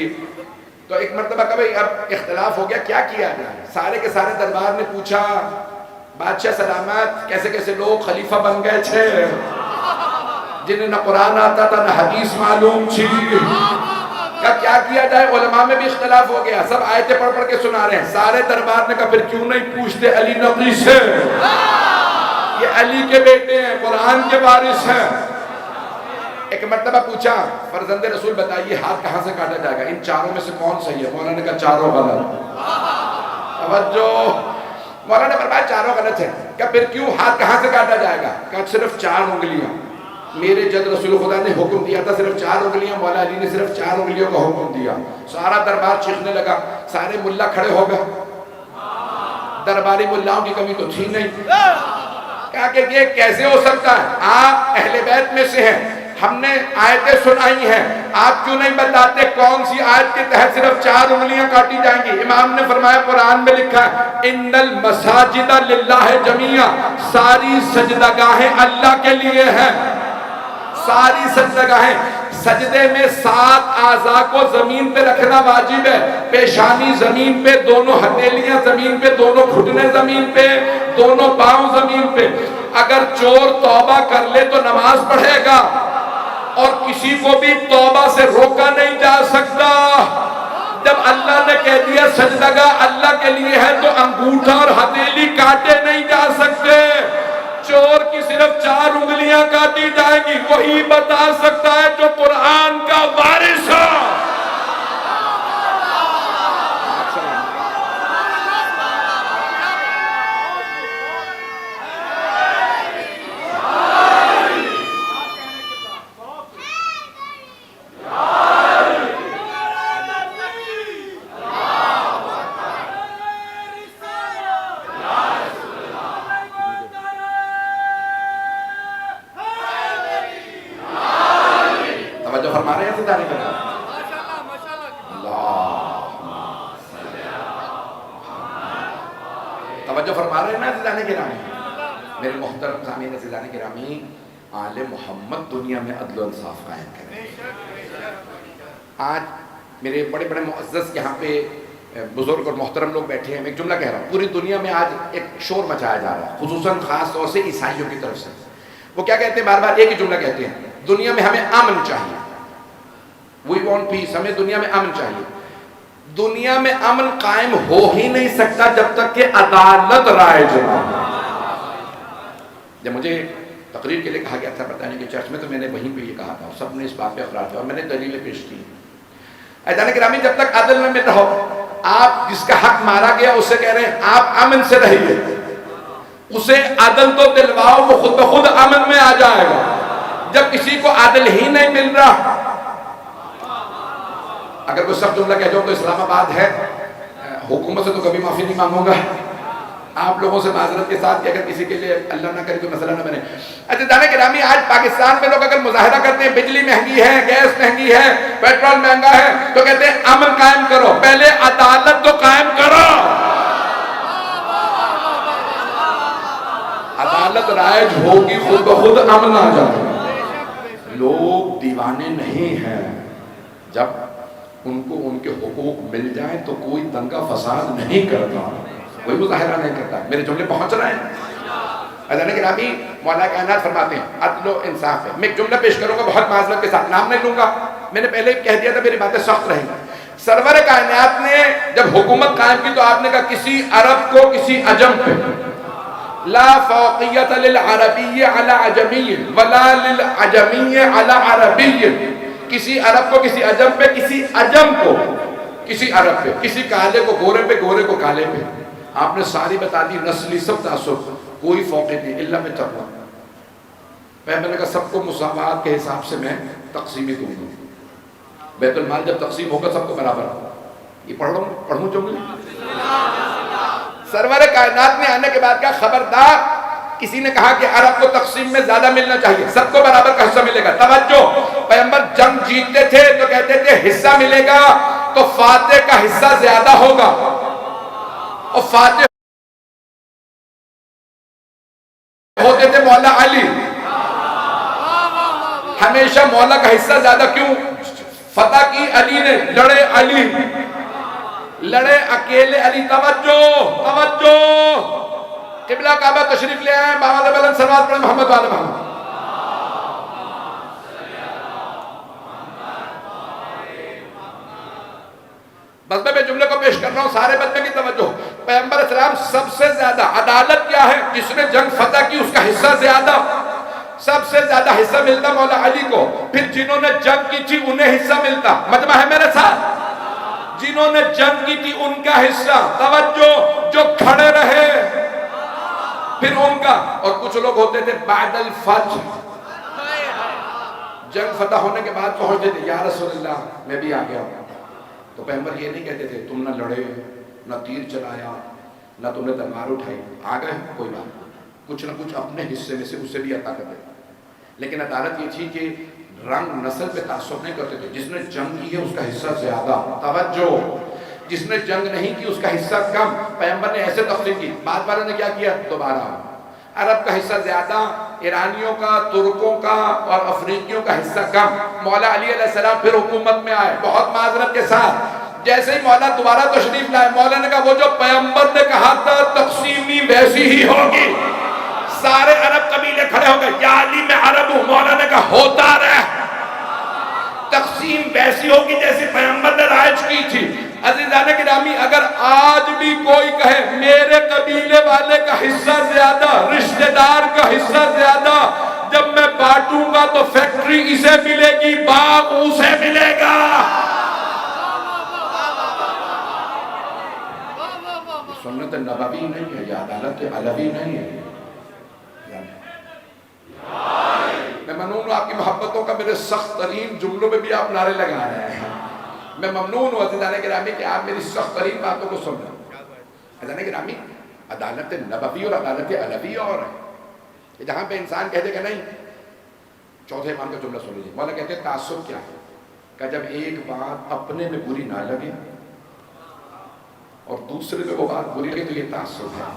تو ایک مرتبہ کہ بھئی اب اختلاف ہو گیا کیا کیا جائے. سارے کے سارے دربار نے پوچھا بادشاہ سلامت کیسے کیسے لوگ خلیفہ بن گئے تھے جنہیں نہ قرآن آتا تھا نہ حدیث معلوم تھی. کیا کیا جائے؟ علماء میں بھی اختلاف ہو گیا. سب آیتیں پڑھ پڑھ کے سنا رہے ہیں. سارے دربار نے کہا پھر کیوں نہیں پوچھتے علی نقی سے، یہ علی کے بیٹے ہیں، قرآن کے وارث ہیں. ایک مرتبہ پوچھا فرزند رسول بتائیے ہاتھ کہاں سے کاٹا جائے گا؟ ان چاروں میں سے کون صحیح ہے؟ مولانا نے کہا چاروں غلط. توجہ، مولانا نے فرمایا چاروں غلط ہیں. کہ پھر کیوں؟ ہاتھ کہاں سے کاٹا جائے گا؟ کہ صرف 4 انگلیاں. میرے جد رسول خدا نے حکم دیا تھا صرف 4 انگلیاں، مولا علی نے صرف 4 انگلیوں کا حکم دیا. سارا دربار چیخنے لگا. سارے ملا کھڑے ہو گئے. درباری ملاؤں کی کمی تو تھی نہیں. کہا کہ یہ کیسے ہو سکتا ہے؟ آپ اہل بیت میں سے ہیں، ہم نے آیتیں سنائی ہیں، آپ کیوں نہیں بتاتے کون سی آیت کے تحت صرف 4 انگلیاں کاٹی جائیں گی؟ امام نے فرمایا قرآن میں لکھا ہے ان المساجد للہ جمیعا، ساری سجدہ گاہیں اللہ کے لیے ہیں. ساری سجدہ گاہیں سجدے میں 7 اعضاء کو زمین پہ رکھنا واجب ہے. پیشانی زمین پہ، دونوں ہتھیلیاں زمین پہ، دونوں گھٹنے زمین پہ، دونوں پاؤں زمین پہ. اگر چور توبہ کر لے تو نماز پڑھے گا، اور کسی کو بھی توبہ سے روکا نہیں جا سکتا. جب اللہ نے کہہ دیا سجدگاہ اللہ کے لیے ہے تو انگوٹھا اور ہتھیلی کاٹے نہیں جا سکتے. چور کی صرف 4 انگلیاں کاٹی جائیں گی. وہی بتا سکتا ہے جو قرآن کا وارث ہے. فرما رہے ہیں سدانے کے نام توجہ فرما رہے ہیں نا سدانے کے نام. میرے محترم سامعین سدانے کے رامی، آل محمد دنیا میں عدل و انصاف قائم کریں. آج میرے بڑے بڑے معزز یہاں پہ بزرگ اور محترم لوگ بیٹھے ہیں. میں ایک جملہ کہہ رہا ہوں، پوری دنیا میں آج ایک شور مچایا جا رہا ہے، خصوصاً خاص طور سے عیسائیوں کی طرف سے. وہ کیا کہتے ہیں؟ بار بار ایک ہی جملہ کہتے ہیں، دنیا میں ہمیں امن چاہیے. We want peace. ہمیں دنیا میں امن چاہیے. دنیا میں امن قائم ہو ہی نہیں سکتا جب تک کہ عدالت رائج نہ ہو. جب مجھے تقریر کے لیے کہا گیا تھا بتانے کے چرچ میں، تو میں نے وہیں پہ یہ کہا تھا، سب نے اس بات پہ اقرار کیا اور میں نے دلیلیں پیش کی. عزیزان گرامی، جب تک عدل نہ مل رہا ہو، آپ جس کا حق مارا گیا اسے کہہ رہے ہیں آپ امن سے رہیے، اسے عدل تو دلواؤ، وہ خود بخود امن میں آ جائے گا. جب کسی کو عدل ہی نہیں مل رہا، اگر کوئی سخت جملہ کہہ جاؤ تو اسلام آباد ہے، حکومت سے تو کبھی معافی نہیں مانگوں گا. آپ لوگوں سے معذرت کے ساتھ کہ اگر کسی کے لیے اللہ نہ کرے کوئی مسئلہ نہ بنے. عزیزان گرامی، آج پاکستان میں لوگ اگر مظاہرہ کرتے ہیں بجلی مہنگی ہے، گیس مہنگی ہے، پیٹرول مہنگا ہے، تو کہتے ہیں امن قائم کرو. پہلے عدالت تو قائم کرو. عدالت رائج ہوگی، خود بخود امن آ جائے. لوگ دیوانے نہیں ہیں. جب ان کو ان کے حقوق مل جائیں تو کوئی دنگا فساد نہیں کرتا، کوئی مظاہرہ نہیں کرتا. میرے جملے پہنچ رہے ہیں؟ عزیزان گرامی، مولا کائنات فرماتے ہیں عدل و انصاف ہے. میں ایک جملہ پیش کروں گا بہت معذرت کے ساتھ، نام نہیں لوں گا، میں نے پہلے کہہ دیا تھا میری باتیں سخت رہیں گی. سرور کائنات نے جب حکومت قائم کی تو آپ نے کہا کسی عرب کو کسی عجم پہ لا فوقیت للعربی علی عجمی ولا للعجمی علی عربی. کسی عرب کو کسی عجم پہ، کسی عجم کو کسی عرب پہ، کسی کالے کو گورے پہ، گورے کو کالے پہ. آپ نے ساری بتا دی، نسلی سب تعصب، کوئی فوقیت نہیں الا میں تقویٰ. میں نے کہا سب کو مساوات کے حساب سے میں تقسیمی دوں گا. بیت المال جب تقسیم ہوگا سب کو برابر ہوگا. یہ پڑھوں جملے. سرور کائنات نے آنے کے بعد کہا خبردار، کسی نے کہا کہ عرب کو تقسیم میں زیادہ ملنا چاہیے، سب کو برابر کا حصہ ملے گا. توجہ، پیغمبر جنگ جیتتے تھے تو کہتے تھے حصہ ملے گا تو فاتح کا حصہ زیادہ ہوگا، اور فاتح ہوتے تھے مولا علی. ہمیشہ مولا کا حصہ زیادہ. کیوں؟ فتح کی علی نے، لڑے علی، لڑے اکیلے علی. توجہ توجہ، قبلہ کعبہ تشریف لے آئے، بابا بلند صلوات پڑھیں محمد والے محمد. بس میں جملے کو پیش کر رہا ہوں، سارے بدمے کی توجہ. پیغمبر اسلام سب سے زیادہ عدالت کیا ہے؟ جس نے جنگ فتح کی اس کا حصہ زیادہ، سب سے زیادہ حصہ ملتا مولا علی کو. پھر جنہوں نے جنگ کی تھی انہیں حصہ ملتا. مجمع ہے میرے ساتھ؟ جنہوں نے جنگ کی تھی ان کا حصہ. توجہ، جو کھڑے رہے پھر ان کا. اور کچھ لوگ ہوتے تھے بعد الفجر، جنگ فتح ہونے کے بعد پہنچتے تھے یا رسول اللہ میں بھی آ گیا. تو پیغمبر یہ نہیں کہتے تھے تم نہ لڑے، نہ تیر چلایا، نہ تم نے تلوار اٹھائی، آ گئے کوئی بات، کچھ نہ کچھ اپنے حصے میں سے اسے بھی عطا کر دے. لیکن عدالت یہ تھی کہ رنگ نسل پہ تعصب نہیں کرتے تھے. جس نے جنگ کی ہے اس کا حصہ زیادہ. توجہ، جس نے جنگ نہیں کی اس کا حصہ کم. پیغمبر نے ایسے تقسیم کی. بعد والوں نے کیا کیا؟ دوبارہ عرب کا حصہ زیادہ، ایرانیوں کا، ترکوں کا اور افریقیوں کا حصہ کم. مولا علی علیہ السلام پھر حکومت میں آئے بہت معذرت کے ساتھ. جیسے ہی مولا دوبارہ تشریف لائے، مولا نے کہا وہ جو پیغمبر نے کہا تھا تقسیمی ویسی ہی ہوگی. سارے عرب قبیلے کھڑے ہو گئے، یا علی میں عرب ہوں. مولا نے کہا ہوتا رہے، تقسیم ویسی ہوگی جیسی پیغمبر نے رائج کی تھی. عزیزان گرامی، اگر آج بھی کوئی کہے میرے قبیلے والے کا حصہ زیادہ، رشتہ دار کا حصہ زیادہ، جب میں بانٹوں گا تو فیکٹری اسے ملے گی، باغ اسے ملے گا. سنت نبوی نہیں ہے، یہ عدالت علوی نہیں ہے. میں ممنون ہوں آپ کی محبتوں کا، میرے سخت ترین جملوں میں بھی آپ نعرے لگا رہے ہیں. میں ممنون ہوں عزیزان گرامی کہ آپ میری سخت ترین باتوں کو سن رہے ہیں. عزیزان گرامی، عدالت نبوی اور عدالت علوی اور ہے کہ جہاں پہ انسان کہتے کہ نہیں. چوتھے امام کا جملہ سن لیجیے. مولا کہتے ہیں تعصب کیا ہے؟ کہ جب ایک بات اپنے میں بری نہ لگے اور دوسرے میں وہ بات بری لگے تو یہ تعصب ہے.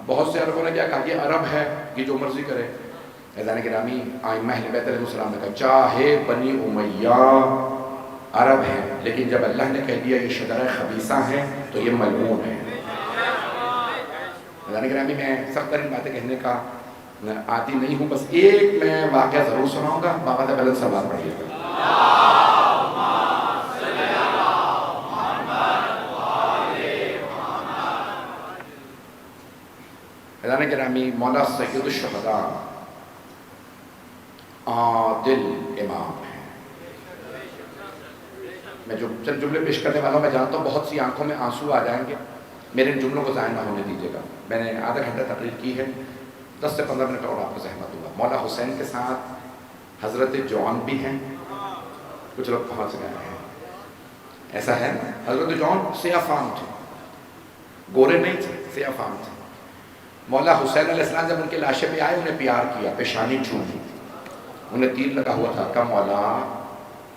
بہت سے عربوں نے کیا کہا یہ عرب ہے، یہ جو مرضی کرے. عزیزان گرامی، ائمہ اہل بیت علیہ السلام نے کہا چاہے بنی امیہ عرب ہیں، لیکن جب اللہ نے کہہ دیا یہ شجرہ خبیثہ ہیں تو یہ ملعون ہے. عزیزان گرامی، میں سخت ترین باتیں کہنے کا عادی نہیں ہوں، بس ایک میں واقعہ ضرور سناؤں گا. بابا سے بلند سوال پڑھیے گا. عزیزان گرامی، مولا سید الشہداء عادل امام ہیں. میں جو چند جملے پیش کرنے والا ہوں، میں جانتا ہوں بہت سی آنکھوں میں آنسو آ جائیں گے، میرے ان جملوں کو ضائع نہ ہونے دیجیے گا. میں نے آدھا گھنٹہ تقریر کی ہے، 10 سے 15 منٹ اور آپ کو زحمت ہوگا. مولا حسین کے ساتھ حضرت جون بھی ہیں، کچھ لوگ پہنچ گئے ہیں، ایسا ہے نا. حضرت جون سیاہ فام تھے، گورے نہیں تھے، سیاہ فام تھے. مولا حسین علیہ السلام جب ان کے لاشے پہ آئے، انہیں پیار کیا، پیشانی چھوئی، انہیں تیر لگا ہوا تھا. کہا مولا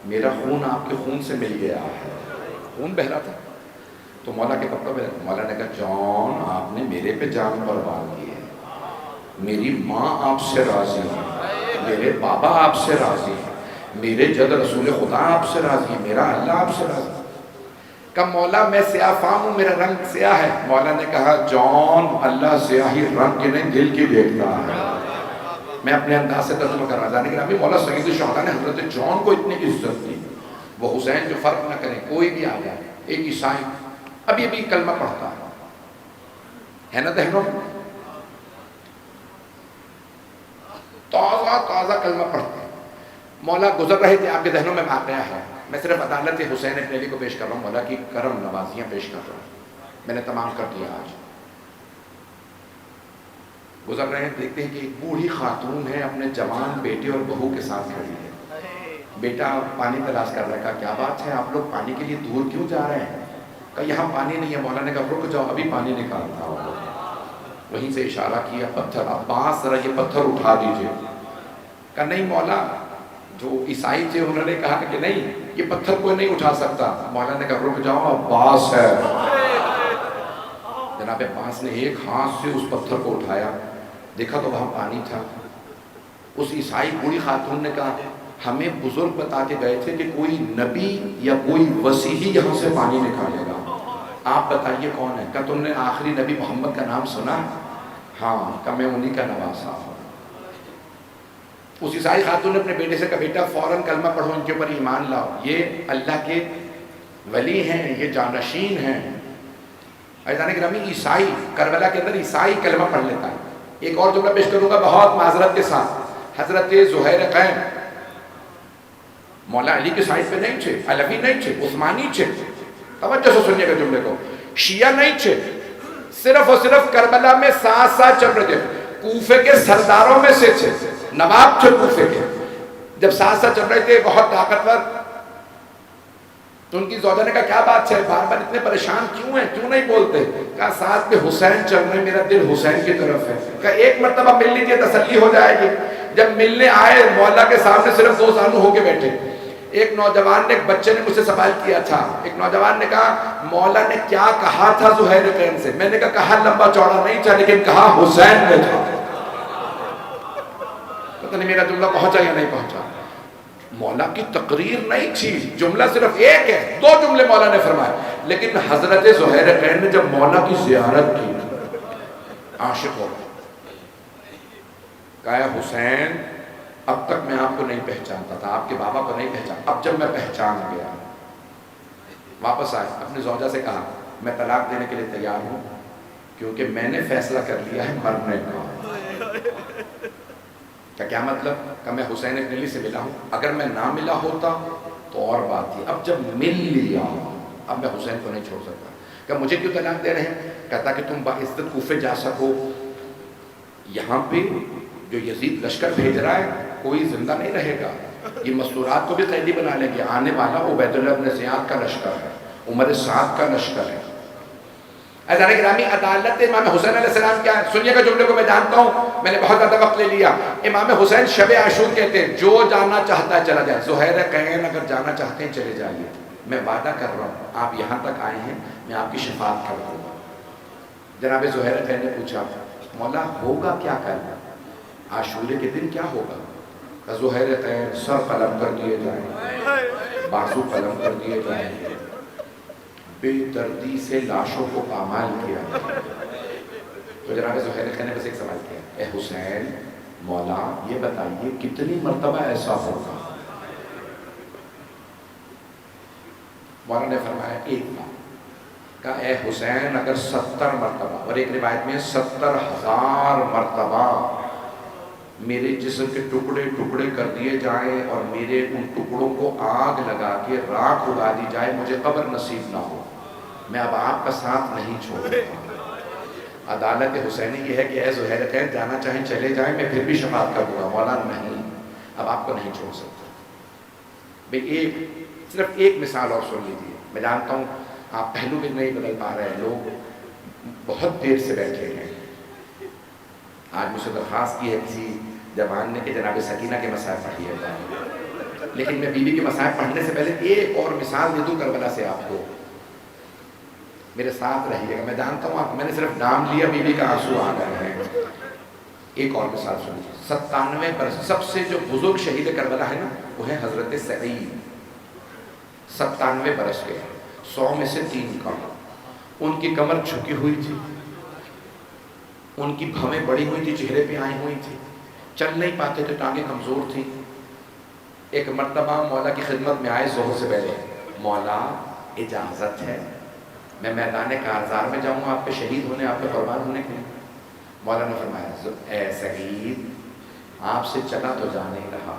میرا خون آپ کے خون سے مل گیا ہے، خون بہ رہا تھا. تو مولا کے کپڑوں پہ مولا نے کہا جون آپ نے میرے پہ جان قربان کی ہے، میری ماں آپ سے راضی ہے، میرے بابا آپ سے راضی ہے، میرے جد رسول خدا آپ سے راضی ہے، میرا اللہ آپ سے راضی ہے. کہا مولا میں سیاہ فام ہوں، میرا رنگ سیاہ ہے. مولا نے کہا جون اللہ سیاہی رنگ کے نہیں دل کی دیکھتا ہے. میں اپنے انداز سے ترجمہ کر رہا ہوں کہ مولا سید الشہداء نے حضرت جون کو اتنی عزت دی. وہ حسین جو فرق نہ کریں، کوئی بھی آ جائے، ایک عیسائی ابھی ابھی کلمہ پڑھتا ہے نا دہنوں، تازہ کلمہ پڑھتے ہیں. مولا گزر رہے تھے، آپ کے ذہنوں میں واقعہ ہے. میں صرف عدالت حسین ابن علی کو پیش کر رہا ہوں، مولا کی کرم نوازیاں پیش کر رہا ہوں. میں نے تمام کر دیا. آج گزر رہے ہیں، دیکھتے ہیں کہ ایک بوڑھی خاتون ہے، اپنے جوان بیٹے اور بہو کے ساتھ کھڑی ہے. بیٹا پانی تلاش کر رہا ہے. کہا کیا بات ہے، آپ لوگ پانی کے لیے دور کیوں جا رہے ہیں؟ کہا یہاں پانی نہیں ہے. مولا نے کہا رک جاؤ، ابھی پانی نکالتا ہوں. وہیں سے اشارہ کیا پتھر، عباس ذرا یہ پتھر اٹھا دیجئے. کہا نہیں مولا، جو عیسائی تھے انہوں نے کہا کہ نہیں یہ پتھر کوئی نہیں اٹھا سکتا. مولا نے کہا رک جاؤ، عباس ہے. جناب عباس نے ایک ہاتھ سے اس پتھر کو اٹھایا، دیکھا تو وہاں پانی تھا. اس عیسائی بوڑھی خاتون نے کہا ہمیں بزرگ بتا کے گئے تھے کہ کوئی نبی یا کوئی وسیحی یہاں سے پانی نکالے گا، آپ بتائیے کون ہے؟ کہا تم نے آخری نبی محمد کا نام سنا؟ ہاں. کہا میں انہی کا نواسا ہوں. اس عیسائی خاتون نے اپنے بیٹے سے کہا بیٹا فوراً کلمہ پڑھو، ان کے اوپر ایمان لاؤ، یہ اللہ کے ولی ہیں، یہ جانشین ہیں. عزیزان گرامی، عیسائی کربلا کے اندر عیسائی کلمہ پڑھ لیتا ہے. ایک اور جملہ پیش کروں گا بہت معذرت کے ساتھ. حضرت زہیر قیم مولا علی کے سائڈ پہ نہیں تھے، علوی نہیں تھے، عثمانی تھے. توجہ سے سنیے گا جملے کو. شیعہ نہیں تھے، صرف اور صرف کربلا میں ساتھ ساتھ چل رہے تھے. کوفے کے سرداروں میں سے تھے، نواب تھے کوفے کے. جب ساتھ ساتھ چل رہے تھے، بہت طاقتور. تو ان کی زوجہ نے کہا کیا بات ہے، بار بار اتنے پریشان کیوں ہیں، کیوں نہیں بولتے؟ کہا ساتھ میں حسین چل رہے، میرا دل حسین کی طرف ہے. کہا ایک مرتبہ مل لیجیے، تسلی ہو جائے گی. جب ملنے آئے، مولا کے سامنے صرف دو زانو ہو کے بیٹھے. ایک نوجوان نے، ایک بچے نے مجھ سے سوال کیا تھا. ایک نوجوان نے کہا مولا نے کیا کہا تھا زہیر قیم سے؟ میں نے کہا لمبا چوڑا نہیں تھا، لیکن کہا حسین نے تھا. پتہ نہیں میرا جملہ پہنچا یا نہیں پہنچا. مولا کی تقریر نہیں تھی, جملہ صرف ایک ہے, 2 جملے مولا نے فرمائے. لیکن حضرت زہیرین نے جب مولا کی زیارت کی, عاشق ہو گئے, کہا حسین اب تک میں آپ کو نہیں پہچانتا تھا, آپ کے بابا کو نہیں پہچانتا, اب جب میں پہچان گیا. واپس آئے, اپنی زوجہ سے کہا میں طلاق دینے کے لیے تیار ہوں, کیونکہ میں نے فیصلہ کر لیا ہے مرنے کا. کیا مطلب؟ کہ میں حسین ابن علی سے ملا ہوں, اگر میں نہ ملا ہوتا تو اور بات تھی, اب جب مل لیا اب میں حسین کو نہیں چھوڑ سکتا. کہ مجھے کیوں طلاق دے رہے ہیں؟ کہتا کہ تم باعزت کوفے جا سکو, یہاں پہ جو یزید لشکر بھیج رہا ہے کوئی زندہ نہیں رہے گا, یہ مستورات کو بھی قیدی بنا لیں گے. آنے والا عبید اللہ بن زیاد کا لشکر ہے, عمر سعد کا لشکر ہے. عزیزان گرامی, عدالت امام حسین علیہ السلام کیا ہے؟ سنیے گا جملے کو, میں جانتا ہوں میں نے بہت زیادہ وقت لے لیا. امام حسین شب عاشور کہتے ہیں جو جانا چاہتا ہے چلا جائے. زہیرین اگر جانا چاہتے ہیں چلے جائیے, میں وعدہ کر رہا ہوں آپ یہاں تک آئے ہیں میں آپ کی شفاعت کر دوں گا. جناب زہیرین نے پوچھا مولا ہوگا کیا کل عاشورے کے دن, کیا ہوگا؟ زہیرین سر قلم کر دیے جائیں, بازو قلم کر دیے جائیں, بے دردی سے لاشوں کو پامال کیا. تو جناب زہیرین نے بس ایک سوال کیا, اے حسین مولا یہ بتائیے کتنی مرتبہ ایسا ہوگا؟ مولا نے فرمایا ایک بار. کہا اے حسین اگر 70 مرتبہ, اور ایک روایت میں 70,000 مرتبہ میرے جسم کے ٹکڑے ٹکڑے کر دیے جائیں اور میرے ان ٹکڑوں کو آگ لگا کے راکھ اگا دی جائے, مجھے قبر نصیب نہ ہو, میں اب آپ کا ساتھ نہیں چھوڑوں گا. عدالت حسینی یہ ہے کہ اے زہیرین جانا چاہیں چلے جائیں, میں پھر بھی شفاعت کر دوں گا. مولا نہیں, اب آپ کو نہیں چھوڑ سکتا. بھئی صرف ایک مثال اور سن لیجیے. میں جانتا ہوں آپ پہلو بھی نہیں بدل پا رہے ہیں, لوگ بہت دیر سے بیٹھے ہیں. آج مجھ سے درخواست کی ہے کسی جوان نے کہ جناب سکینہ کے مسائل پڑھیے گا, لیکن میں بیوی کے مسائل پڑھنے سے پہلے ایک اور مثال دے دوں کربلا سے آپ کو, میرے ساتھ رہیے گا. میں جانتا ہوں آپ, میں نے صرف نام لیا بیوی کا آنسو آ گئے ہیں. ایک اور مثال سنیے. 97 برس, سب سے جو بزرگ شہید کربلا ہے نا وہ ہے حضرت سعید. 97 برس کے, 100 میں سے 3 کم. ان کی کمر جھکی ہوئی تھی, ان کی بھویں بڑی ہوئی تھی, چہرے پہ آئی ہوئی تھی, چل نہیں پاتے تھے, ٹانگیں کمزور تھیں. ایک مرتبہ مولا کی خدمت میں آئے ظہر سے پہلے, مولا اجازت ہے میں میدان کارزار میں جاؤں آپ پہ شہید ہونے, آپ پہ قربان ہونے کے لیے؟ مولا نے فرمایا اے سعید آپ سے چلا تو جا نہیں رہا,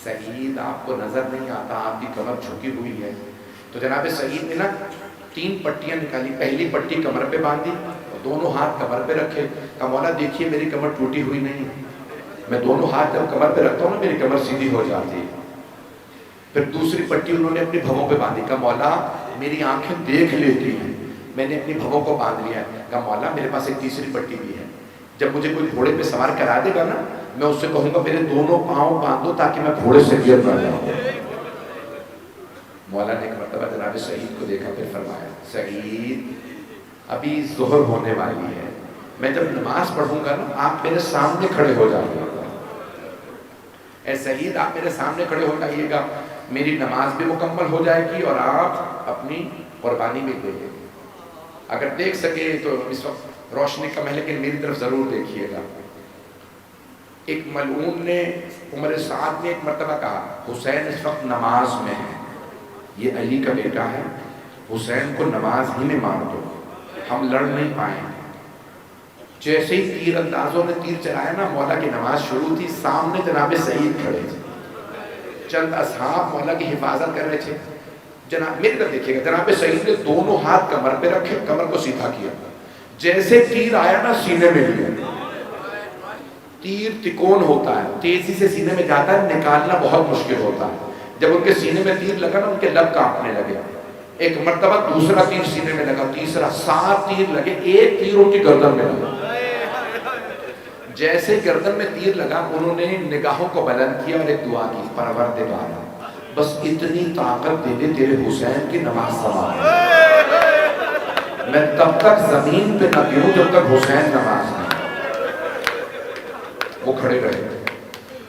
سعید آپ کو نظر نہیں آتا, آپ کی کمر جھکی ہوئی ہے. تو جناب سعید نے نا 3 پٹیاں نکالی, پہلی پٹی کمر پہ باندھی اور دونوں ہاتھ کمر پہ رکھے. کہا مولا دیکھیے میری کمر ٹوٹی ہوئی نہیں, میں دونوں ہاتھ جب کمر پہ رکھتا ہوں نا میری کمر سیدھی ہو جاتی ہے. پھر دوسری پٹی انہوں نے اپنی بھووں پہ باندھی. کہا مولا میری آنکھیں دیکھ لیتی ہیں, میں نے اپنی بھووں کو باندھ لیا ہے. کہا مولا میرے پاس ایک تیسری پٹی بھی ہے, جب مجھے کوئی گھوڑے پہ سوار کرا دے گا نا میں اس سے کہوں گا میرے دونوں پاؤں باندھو تاکہ میں گھوڑے سے گر نہ جاؤں. مولا نے ایک مرتبہ جناب سعید کو دیکھا, پھر فرمایا سعید ابھی ظہر ہونے والی ہے, میں جب نماز پڑھوں گا نا آپ میرے سامنے کھڑے ہو جائیے گا. اے سعید آپ میرے سامنے کھڑے ہو جائیے گا, میری نماز بھی مکمل ہو جائے گی اور آپ اپنی قربانی بھی دے گے. اگر دیکھ سکے تو اس وقت روشنی کم ہے لیکن میری طرف ضرور دیکھیے گا. ایک ملعون نے, عمر سعد نے ایک مرتبہ کہا حسین اس وقت نماز میں ہے, یہ علی کا بیٹا ہے, حسین کو نماز ہی میں مار دو, ہم لڑ نہیں پائیں. جیسے ہی تیر اندازوں نے تیر چلایا نا مولا کی نماز شروع تھی, سامنے جناب سعید کھڑے تھے, چند اصحاب مولا کی حفاظت کر رہے تھے. جناب میری طرف دیکھیے گا, جناب سعید نے دونوں ہاتھ کمر پہ رکھے, کمر کو سیدھا کیا, جیسے تیر آیا نا سینے میں لیا. تیر تکون ہوتا ہے, تیزی سے سینے میں جاتا ہے, نکالنا بہت مشکل ہوتا ہے. جب ان کے سینے میں تیر لگا نا ان کے لب کانپنے لگے. ایک مرتبہ دوسرا تیر سینے میں لگا, تیسرا, 7 تیر لگے, ایک تیر ان کی گردن میں لگا. جیسے گردن میں تیر لگا انہوں نے نگاہوں کو بلند کیا اور ایک دعا کی, پروردگار بس اتنی طاقت دے دے تیرے حسین کی نماز سماعت, میں تب تک زمین پہ نہ گروں جب تک حسین نماز نہیں. وہ کھڑے رہے,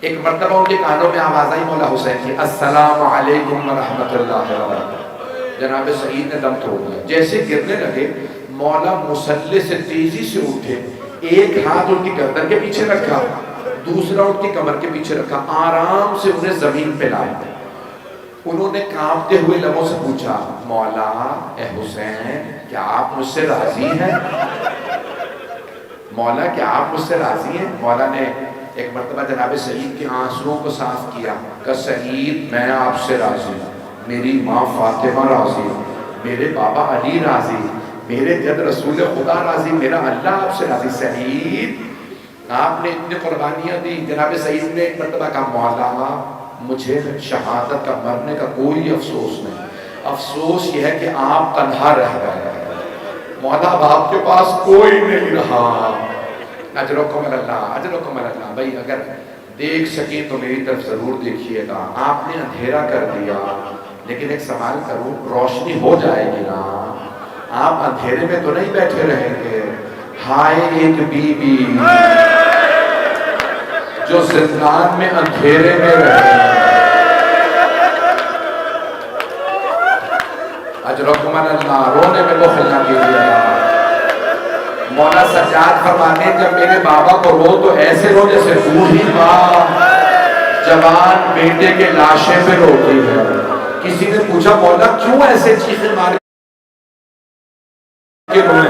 ایک مرتبہ ان کے کانوں میں آواز آئی مولا حسین کی، السلام علیکم ورحمۃ اللہ وبرکاتہ۔ جناب سعید نے دم توڑ دیا، جیسے گرنے لگے مولا مصلی سے تیزی سے اٹھے، ایک ہاتھ ان کی گردن کے پیچھے رکھا، دوسرا ان کی کمر کے پیچھے رکھا، آرام سے انہیں زمین پہ لائے۔ انہوں نے کانپتے ہوئے لبوں سے پوچھا، مولا اے حسین کیا آپ مجھ سے راضی ہیں؟ مولا کیا آپ مجھ سے راضی ہیں؟ مولا نے ایک مرتبہ جناب سعید کے آنسوؤں کو صاف کیا، کہ سعید میں آپ سے راضی ہوں، میری ماں فاطمہ راضی، میرے بابا علی راضی، میرے جد رسول خدا راضی، میرا اللہ آپ سے راضی۔ سعید آپ نے اتنی قربانیاں دی۔ جناب سعید نے ایک مرتبہ کہا، مولا مجھے شہادت کا مرنے کا کوئی افسوس نہیں، افسوس یہ ہے کہ آپ تنہا رہ گئے، مولا اب آپ کے پاس کوئی نہیں رہا۔ اجرکم اللہ، اجرکم اللہ۔ بھائی اگر دیکھ سکیں تو میری طرف ضرور دیکھیے گا۔ آپ نے اندھیرا کر دیا، لیکن ایک سوال کروں، روشنی ہو جائے گی نا؟ آپ اندھیرے میں تو نہیں بیٹھے رہیں گے۔ ہائے ایک بی بی جو زندان میں اندھیرے میں رہے، اجرکم اللہ، رونے میں بخل نہ کیجیے گا۔ مولا سجاد فرمانے، جب میرے بابا کو رو تو ایسے رو جیسے بوڑھی ماں جوان بیٹے کے لاشے پہ روتی ہے۔ کسی نے پوچھا، مولا کیوں ایسے چیخیں مارے کے روئے؟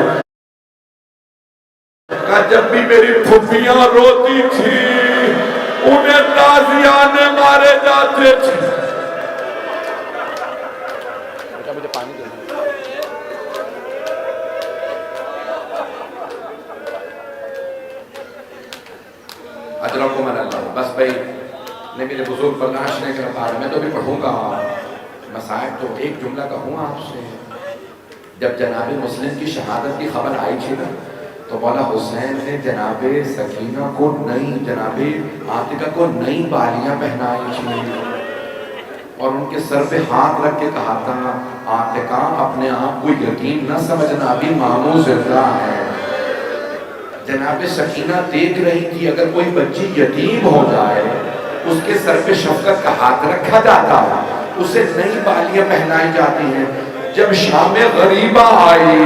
کہا جب بھی میری پھپھیاں روتی تھی انہیں تازیانے مارے جاتے تھے۔ مجھے پانی دے دیں۔ اجرکم اللہ۔ بس بھائی نے میرے بزرگ برداشت نہیں کر پا رہے، میں تو بھی پڑھوں گا مسائب، تو ایک جملہ کہوں آپ سے۔ جب جناب مسلم کی شہادت کی خبر آئی تھی نا، تو مولا حسین نے جناب سکینہ کو نئی، جناب عاتقہ کو نئی بالیاں پہنائی تھی اور ان کے سر پہ ہاتھ رکھ کے کہا تھا، عاتقہ اپنے آپ کو یتیم نہ سمجھنا، ابھی ماموں زندہ ہے۔ جناب سکینہ دیکھ رہی تھی اگر کوئی بچی یتیم ہو جائے اس کے سر پہ شفقت کا ہاتھ رکھا جاتا ہے، اسے نئی بالیاں پہنائی جاتی ہیں۔ جب شام غریبہ آئی،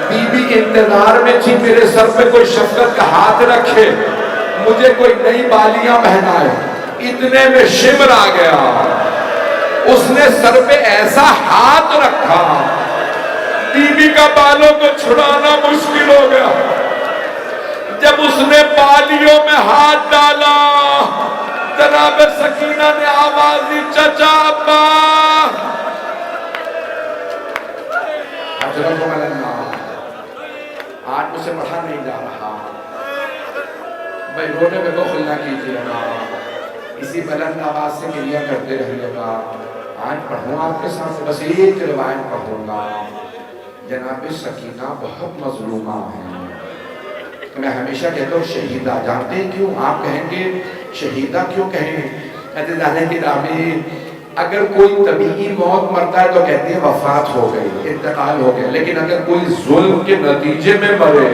بی بی انتظار میں تھی میرے سر پہ کوئی شفقت کا ہاتھ رکھے، مجھے کوئی نئی بالیاں پہنائے۔ اتنے میں شمر آ گیا، اس نے سر پہ ایسا ہاتھ رکھا بی بی کا بالوں کو چھڑانا مشکل ہو گیا۔ جب اس نے بالیوں میں ہاتھ ڈالا، جناب سکینہ نے آواز دی، چچا ابا۔ اجرکم اللہ۔ آج مجھ سے پڑھا نہیں جا رہا، بھائی رونے میں بخل نہ کیجیے گا، اسی بلند آواز سے گریہ کرتے رہیے گا۔ آج پڑھوں آپ کے ساتھ، بس ایک روایت پڑھوں گا۔ جناب سکینہ بہت مظلومہ ہیں۔ میں ہمیشہ کہتا ہوں شہیدہ، جانتے ہیں کیوں؟ آپ کہیں گے شہیدہ کیوں کہیں؟ عزیزان گرامی، اگر کوئی طبیعی موت مرتا ہے تو کہتے ہیں وفات ہو گئی، انتقال ہو گیا، لیکن اگر کوئی ظلم کے نتیجے میں مرے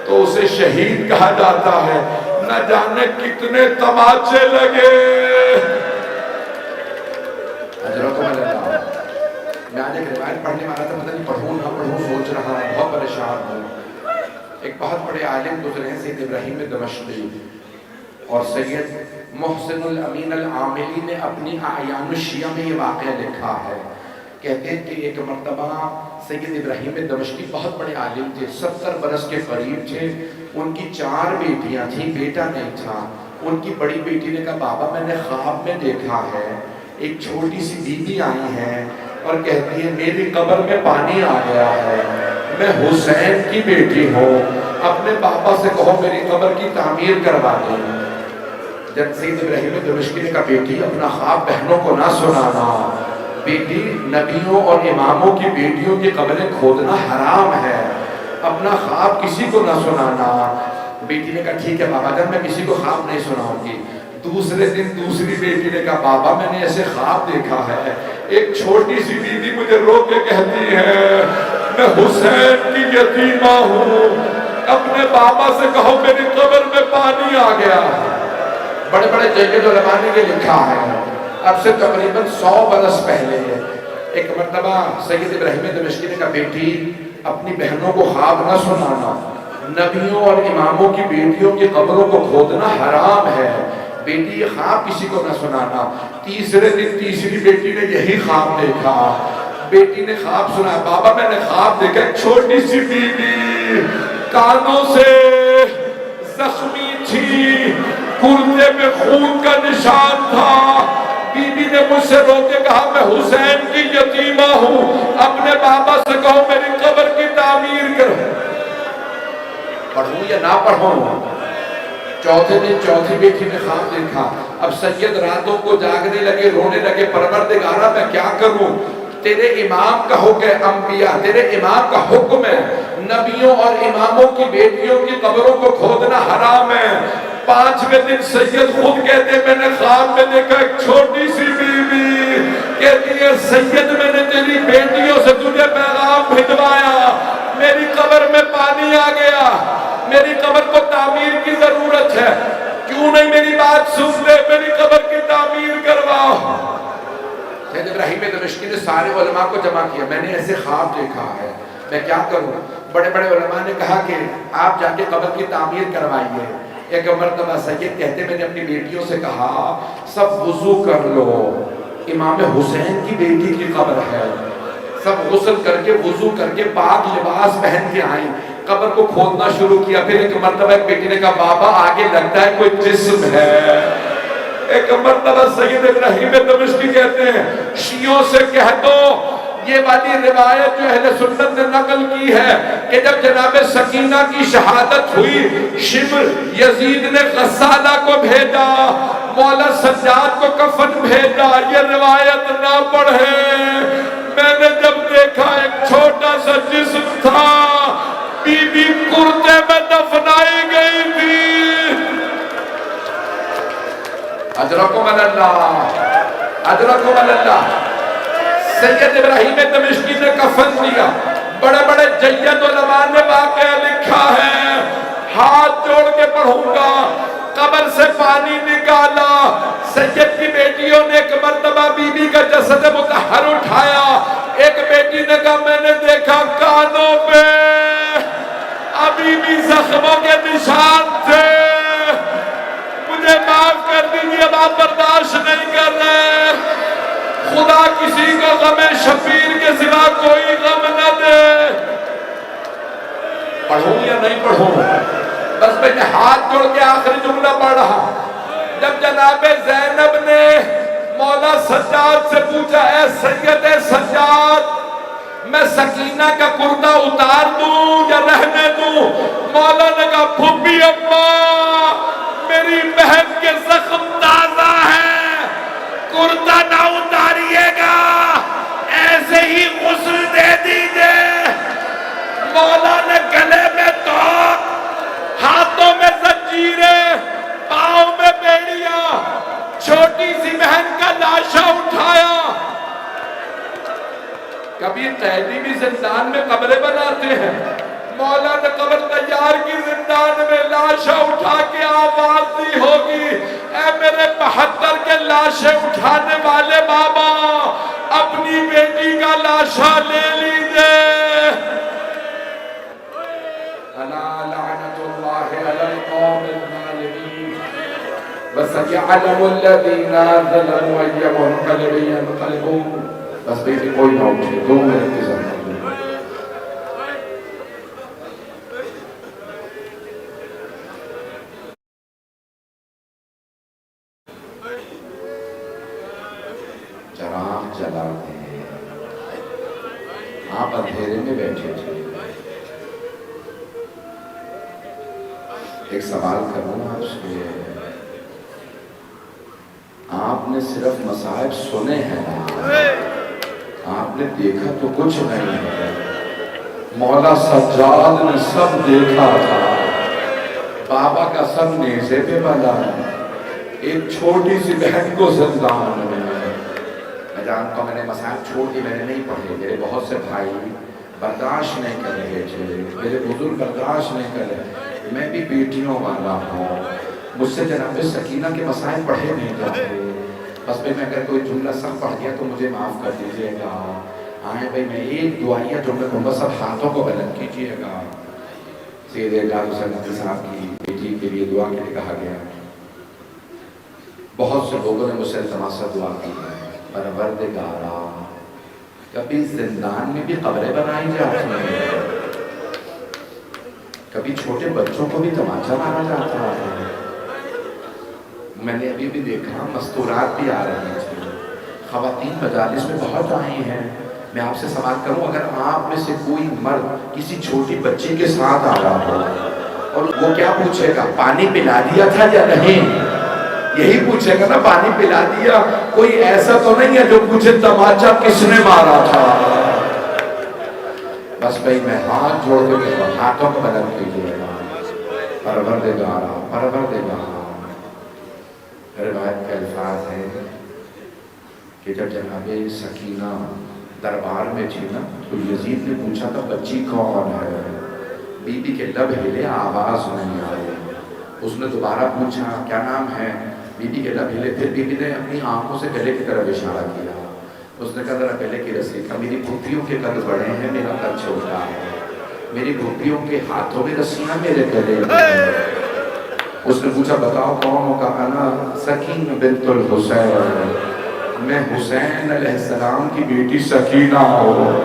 تو اسے شہید کہا جاتا ہے۔ نہ جانے کتنے تماچے لگے۔ اجرکم اللہ۔ میں آج ایک روایت پڑھنے والا تھا، پتہ نہیں پڑھوں نہ پڑھوں، سوچ رہا، بہت پریشان ہوں۔ ایک بہت بڑے عالم گزرے ہیں سید ابراہیم دمشقی، اور سید محسن الامین العاملی نے اپنی اعیان الشیعہ میں یہ واقعہ لکھا ہے۔ کہتے ہیں کہ ایک مرتبہ سید ابراہیم دمشقی بہت بڑے عالم تھے، 70 برس کے قریب تھے، ان کی 4 بیٹیاں تھیں، بیٹا نہیں تھا۔ ان کی بڑی بیٹی نے کہا، بابا میں نے خواب میں دیکھا ہے ایک چھوٹی سی بی بی آئی ہے اور کہتی ہے میری قبر میں پانی آ گیا ہے، میں حسین کی بیٹی ہوں، اپنے پاپا سے کہو میری قبر کی تعمیر کروا دیں۔ جب سید ابراہیم دمشقی نے کہا، بیٹی اپنا خواب بہنوں کو نہ سنانا، بیٹی نبیوں اور اماموں کی بیٹیوں کی قبریں کھودنا حرام ہے، اپنا خواب کسی کو نہ سنانا۔ بیٹی نے کہا ٹھیک ہے بابا جان، میں کسی کو خواب نہیں سناؤں گی۔ دوسرے دن دوسری بیٹی نے کہا، بابا میں نے ایسے خواب دیکھا ہے، ایک چھوٹی سی بیٹی مجھے رو کے کہتی ہے میں حسین کی یتیمہ ہوں، اپنے بابا سے کہو میری قبر میں پانی آ گیا۔ بڑے بڑے جید علماء نے یہ لکھا ہے، اب سے تقریباً 100 برس پہلے ایک مرتبہ سید ابراہیم دمشقی نے کہا بیٹی اپنی بہنوں کو خواب نہ سنانا، نبیوں اور اماموں کی بیٹیوں کی قبروں کو کھودنا حرام ہے، بیٹی یہ خواب کسی کو نہ سنانا۔ تیسرے دن تیسری بیٹی نے یہی خواب دیکھا، بیٹی نے خواب سنا، بابا میں نے خواب دیکھا ایک چھوٹی سی بیوی کانوں سے زخمی تھی، کرتے میں خون کا نشان تھا، بی بی نے مجھ سے رو کے کہا میں حسین کی یتیمہ ہوں، اپنے بابا سے کہو میری قبر کی تعمیر کرو۔ پڑھوں یا نہ پڑھوں؟ چوتھے دن چوتھی بیٹی نے خواب دیکھا، اب سید راتوں کو جاگنے لگے، رونے لگے، پروردگارا میں کیا کروں، تیرے امام کا حکم ہے، انبیاء تیرے امام کا حکم ہے، نبیوں اور اماموں کی بیٹیوں کی قبروں کو کھودنا حرام ہے۔ 5ویں دن سید خود کہتے میں نے خواب میں دیکھا ایک چھوٹی سی بیوی، کہتی ہے سید میں نے تیری بیٹیوں سے تجھے پیغام بھجوایا، میری قبر میں پانی آ گیا، میری قبر کو تعمیر کی ضرورت ہے، کیوں نہیں میری بات سنتے، میری قبر کی تعمیر کرواؤ۔ سید ابراہیم دمشقی نے سارے علماء کو جمع کیا، میں نے ایسے خواب دیکھا ہے، میں کیا کروں؟ بڑے بڑے علماء نے کہا کہ آپ جا کے قبر کی تعمیر کروائیے۔ ایک مرتبہ سید کہتے میں نے اپنی بیٹیوں سے کہا سب وضو کر لو، امام حسین کی بیٹی کی قبر ہے، سب غسل کر کے وضو کر کے پاک لباس پہن کے آئیں، قبر کو کھودنا شروع کیا۔ پھر ایک مرتبہ ایک بیٹی نے کہا بابا آگے لگتا ہے کوئی جسم ہے۔ ایک مرتبہ سید ابراہیم دمشقی کہتے ہیں شیعوں سے کہہ دو یہ والی روایت جو اہل سنت نے نقل کی ہے کہ جب جناب سکینہ کی شہادت ہوئی، شمر یزید نے غسالہ کو بھیجا، مولا سجاد کو کفن بھیجا، یہ روایت نہ پڑھے۔ میں نے جب دیکھا ایک چھوٹا سا جسم تھا، بی بی کرتے میں دفنائی گئی تھی۔ اجرکم اللہ، اجرکم اللہ۔ سید ابراہیم دمشقی نے کفن دیا، بڑے بڑے جید علماء نے واقعہ لکھا ہے، ہاتھ جوڑ کے پڑھوں گا، قبر سے پانی نکالا، سید کی بیٹیوں نے ایک مرتبہ بی بی کا جسد مطہر اٹھایا، ایک بیٹی نے کہا میں نے دیکھا کانوں پہ ابھی بھی زخموں کے نشان تھے، مجھے معاف کر دیجیے، اب آپ برداشت نہیں کر رہے، خدا کسی کو غم شبیر کے سوا کوئی غم نہ دے۔ پڑھوں یا نہیں پڑھوں؟ بس میں نے ہاتھ جوڑ کے آخری جملہ پڑھ رہا۔ جب جناب زینب نے مولا سجاد سے پوچھا اے سید سجاد میں سکینہ کا کرتا اتار دوں یا رہنے دوں، مولا نے کہا پھپھی اماں میری بہن کے زخم تازہ ہے، کرتا نہ اتاریے گا، ایسے ہی غسل دے دیجئے۔ مولا نے گلے میں توق، ہاتھوں میں زنجیریں، پاؤں میں بیڑیاں، چھوٹی سی بہن کا لاشا اٹھایا۔ کبھی قیدی بھی زندان میں قبریں بناتے ہیں، مولا نے قبر تیار کی زندان میں، لاشا اٹھا کے آواز دی ہوگی اے میرے 72 کے لاشیں اٹھانے والے بابا اپنی بیٹی کا لاشا لے لیجئے۔ الا لعنت اللہ علی القوم الظالمین وسيعلم الذین ظلموا أي منقلب ينقلبون۔ بس بیٹی کوئی نہ اٹھے، 2 منٹ کی زندگی۔ چراغ جلا دیں، آپ اندھیرے میں بیٹھے تھے۔ ایک سوال کروں آپ سے، آپ نے صرف مصائب سنے ہیں، آپ نے دیکھا تو کچھ نہیں ہے۔ مولا سجاد نے سب دیکھا تھا، بابا کا سب نیزے پہ بنا، ایک چھوٹی سی بہن کو زندان میں۔ میں جانتا ہوں میں نے مسائل چھوڑ دی، میں نے نہیں پڑھے، میرے بہت سے بھائی برداشت نہیں کر رہے تھے، میرے بزرگ برداشت نہیں کر رہے، میں بھی بیٹیوں والا ہوں، مجھ سے جناب سکینہ کے مسائل پڑھے نہیں جاتے، بس بھائی میں اگر کوئی جملہ سب پڑھ گیا تو مجھے معاف کر دیجیے گا۔ آئیں بھائی میں ایک دعائیہ جملہ کہوں گا، سب ہاتھوں کو بلند کیجیے گا۔ سید اعجاز حسین نقوی صاحب کی بیٹی کے لیے دعا کے لیے کہا گیا۔ بہت سے لوگوں نے مجھ سے التماس دعا کی ہے، پروردگارا کبھی زندان میں بھی قبریں بنائی جاتی ہیں، کبھی چھوٹے بچوں کو بھی تماچا مارا جاتا ہے۔ میں نے ابھی بھی دیکھا مستورات بھی آ رہی ہیں، خواتین مجالس میں بہت آئی ہیں۔ میں آپ سے سوال کروں، اگر آپ میں سے کوئی مرد کسی چھوٹی بچی کے ساتھ آ رہا ہو اور وہ کیا پوچھے گا، پانی پلا دیا تھا یا نہیں؟ یہی پوچھے گا نا، پانی پلا دیا۔ کوئی ایسا تو نہیں ہے جو پوچھے تماچا کس نے مارا تھا؟ بس بھائی میں ہاتھ جوڑ کے کہتا ہوں، ہاتھوں کو بلند کیجیے گا، پروردگارا پروردگارا۔ روایت کے الفاظ ہیں کہ جب جناب سکینہ دربار میں تھی نا تو یزید نے پوچھا تھا بچی کون ہے؟ بی بی کے لب ہلے، آواز نہیں آئی۔ اس نے دوبارہ پوچھا کیا نام ہے؟ بی بی کے لب ہلے، پھر بی بی نے اپنی آنکھوں سے گلے کی طرف اشارہ کیا۔ اس نے کہا ذرا گلے کی رسی کا، میری پھوپھیوں کے قد بڑے ہیں، میرا قد چھوٹا ہے، میری پھوپھیوں کے ہاتھوں میں رسیاں میرے گلے میں۔ اس نے پوچھا بتاؤ کون ہو؟ کہا نا سکین بنت الحسین، میں حسین علیہ السلام کی بیٹی سکینہ ہوں۔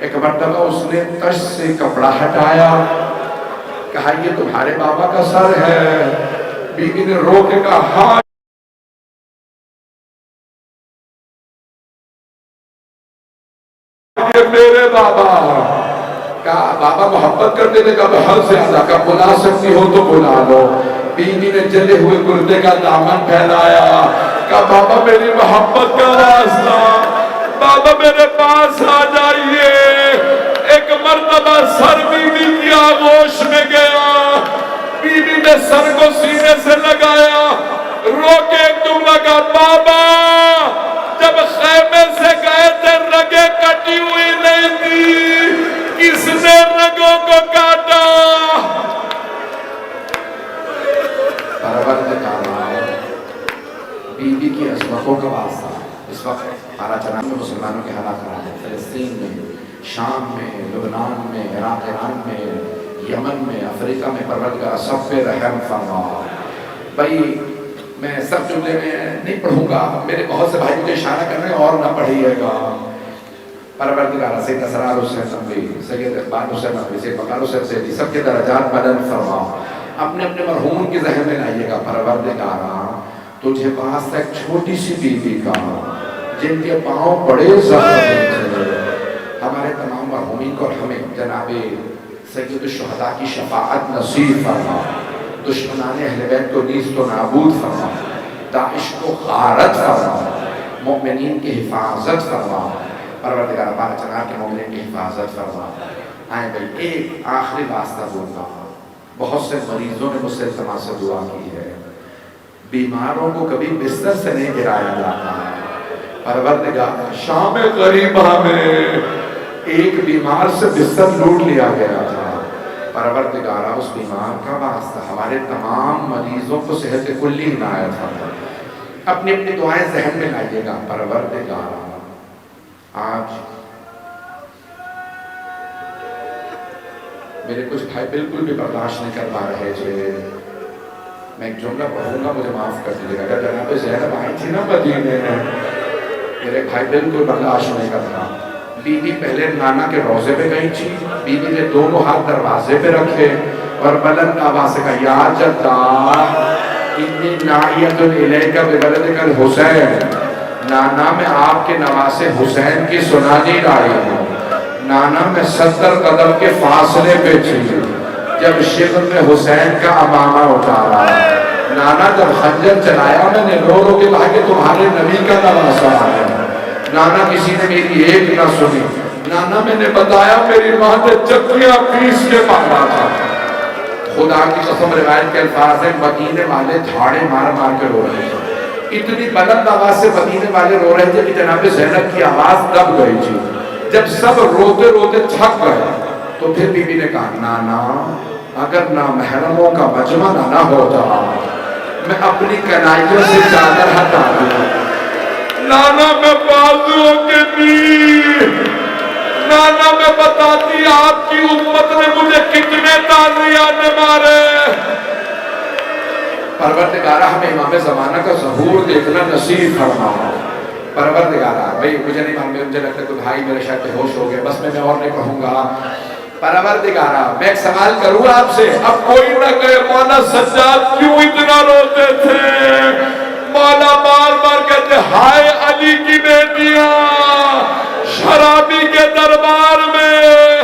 ایک مرتبہ اس نے تش سے کپڑا ہٹایا، کہا یہ تمہارے بابا کا سر ہے۔ بی بی نے رو کے کہا ہاں یہ میرے بابا۔ کہا بابا محبت کرتے تھے، کہا بہت زیادہ، کہا بلا سکتی ہو تو بلا لو۔ بی بی نے جلے ہوئے کرتے کا دامن پھیلایا، کہا بابا میری محبت کا واسطہ، بابا میرے پاس آ جائیے۔ ایک مرتبہ سر بی بی کی آغوش میں گیا، بی بی نے سر کو سینے سے لگایا، رو کے ایک جملہ کہا بابا جب خیمے سے گئے تھے رگیں کٹی ہوئی نہیں تھی، کس نے رگوں کو کاٹا؟ بی بی کی عظمتوں کا واسطہ۔ اس وقت ہمارا جناب میں مسلمانوں کے حالات خراب ہیں، فلسطین میں، شام میں، لبنان میں، عراق ایران میں، یمن میں، افریقہ میں، پروردگار سب پہ رحم فرما۔ بھائی میں سب جملے میں نہیں پڑھوں گا، میرے بہت سے بھائی مجھے اشارہ کر رہے ہیں اور نہ پڑھیے گا۔ پروردگار سید اسرار حسین نقوی، سید اقبال حسین نقوی، سید بقال حسین سیدی، سب کے درجات بلند فرما۔ اپنے اپنے مرحوم کی ذہن میں لائیے گا، پروردگارا تجھے پاس ایک چھوٹی سی بیوی کا جن کے پاؤں بڑے زخم تھے، ہمارے تمام مرحومین کو اور ہمیں جناب سید الشہداء کی شفاعت نصیب فرما، دشمنان اہل بیت کو نیست و نابود فرما، داعش کو غارت فرما، مومنین کی حفاظت فرما، پروردگار پاک جناب کے مومنین کی حفاظت فرما۔ آئیں بھائی ایک آخری واسطہ بولنا، بہت سے مریضوں نے مجھ سے التماس دعا کی ہے، بیماروں کو کبھی بستر سے نہیں گرایا جاتا ہے۔ پروردگار شام غریبہ میں ایک بیمار سے بستر لوٹ لیا گیا تھا، پروردگارہ اس بیمار کا واسطہ ہمارے تمام مریضوں کو صحت کلی عنایت فرما۔ اپنی اپنی دعائیں ذہن میں لائیے گا، پروردگارہ آج میرے کچھ بھائی بالکل بھی برداشت نہیں کر پا رہے تھے، میں ایک جملہ پڑھوں گا مجھے معاف کر دیجیے گا۔ اگر جناب زینب آئی تھی نا مدینے میں، میرے بھائی بالکل برداشت نہیں کرتا۔ بی بی پہلے نانا کے روضے پہ گئی تھی، بی بی نے دونوں ہاتھ دروازے پہ رکھے اور بلند آواز سے کہا یا جدہ انی ناعیت الیک بولدک الحسین، نانا میں آپ کے نواسے حسین کی سنانی لائی ہوں۔ نانا میں 70 قدم کے فاصلے پہ تھی جب شبر میں حسین کا امامہ اتارا۔ نانا جب خنجر چلایا میں نے رو رو کے کہا کہ تمہارے نبی کا نواسا ہے۔ نانا کسی نے میری ایک نہ سنی، نانا میں نے بتایا میری ماں نے چکیاں پیس کے مارا تھا۔ خدا کی قسم روایت کے الفاظ ہیں مدینے والے دھاڑے مار مار کے رو رہے تھے، اتنی بلند آواز سے مدینے والے رو رہے تھے کہ جناب زینب کی آواز دب گئی تھی۔ جب سب روتے روتے تھک گئے تو پھر بی بی نے کہا نانا اگر نامحرموں کا مجمع نہ ہوتا میں اپنی کنائیوں سے چادر ہٹا دوں. نانا میں بازوؤں کے نیل، نانا میں بتاتی آپ کی امت نے مجھے کتنے تازیانے مارے. پروردگارہ ہمیں امام زمانہ کا ظہور دیکھنا نصیب فرما. پروردگارہ بھائی مجھے نہیں معلوم، مجھے لگتا ہے کہ بھائی میرے شاید ہوش ہو گئے، بس میں اور نہیں کہوں گا. پروردگارہ میں ایک سوال کروں آپ سے، اب کوئی نہ کہے مولا سجاد کیوں اتنا روتے تھے؟ مولا بار بار کہتے ہائے علی کی بیٹیاں شرابی کے دربار میں.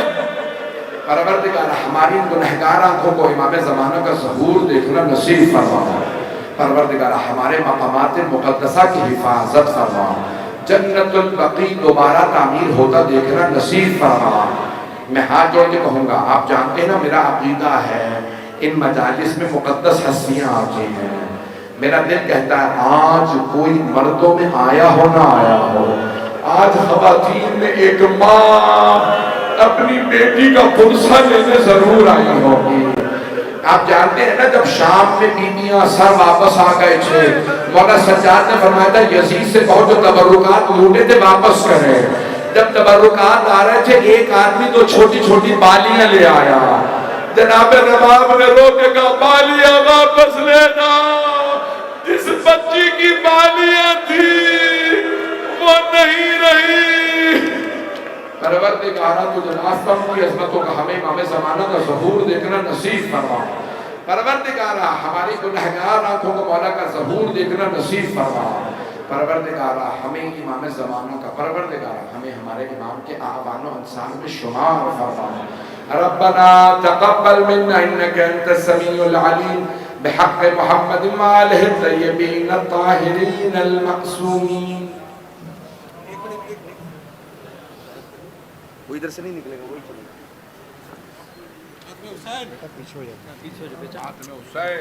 پروردگارہ ہماری ان گنہگار آنکھوں کو امام زمانہ کا ظہور دیکھنا نصیب فرما. پروردگارہ ہمارے مقامات مقدسہ کی حفاظت فرما. جنت البقیع دوبارہ تعمیر ہوتا دیکھنا نصیب فرما. میں ہاتھ جوڑ کے کہوں گا، آپ جانتے ہیں نا میرا عقیدہ ہے ان مجالس میں مقدس ہستیاں آتی ہیں. میرا دل کہتا ہے آج کوئی مردوں میں آیا ہو نہ آیا ہو، آج خواتین میں ایک ماں اپنی بیٹی کا پرسہ لینے ضرور آئی ہوگی. آپ جانتے ہیں نا جب شام میں بیویاں سر واپس آ گئے تھے، مولا سجاد نے فرمایا تھا یزید سے بہت جو تبرکات لوٹے تھے واپس کرے. جب تبرکات آ رہے تھے ایک آدمی تو چھوٹی چھوٹی بالیاں لے آیا. جناب رباب نے رو کے کہا بالیاں واپس لینا، جس بچی کی بالیاں تھی وہ نہیں رہی. پروردگارہ تو جناستم کی عظمتوں کا ہمیں امام زمانہ کا ظہور دیکھنا نصیب فرما. پروردگارہ ہماری گنہگار آنکھوں کو مولا کا ظہور دیکھنا نصیب فرما. پروردگارہ ہمیں امام زمانہ کا، پروردگارہ ہمیں ہمارے امام کے اعوان و انصار میں شمار فرما. ربنا تقبل منا انك انت السميع العليم بحق محمد وآله الطيبين الطاهرين المعصومين. وہ ادھر سے نہیں نکلے گا، وہی چلے گا. حسین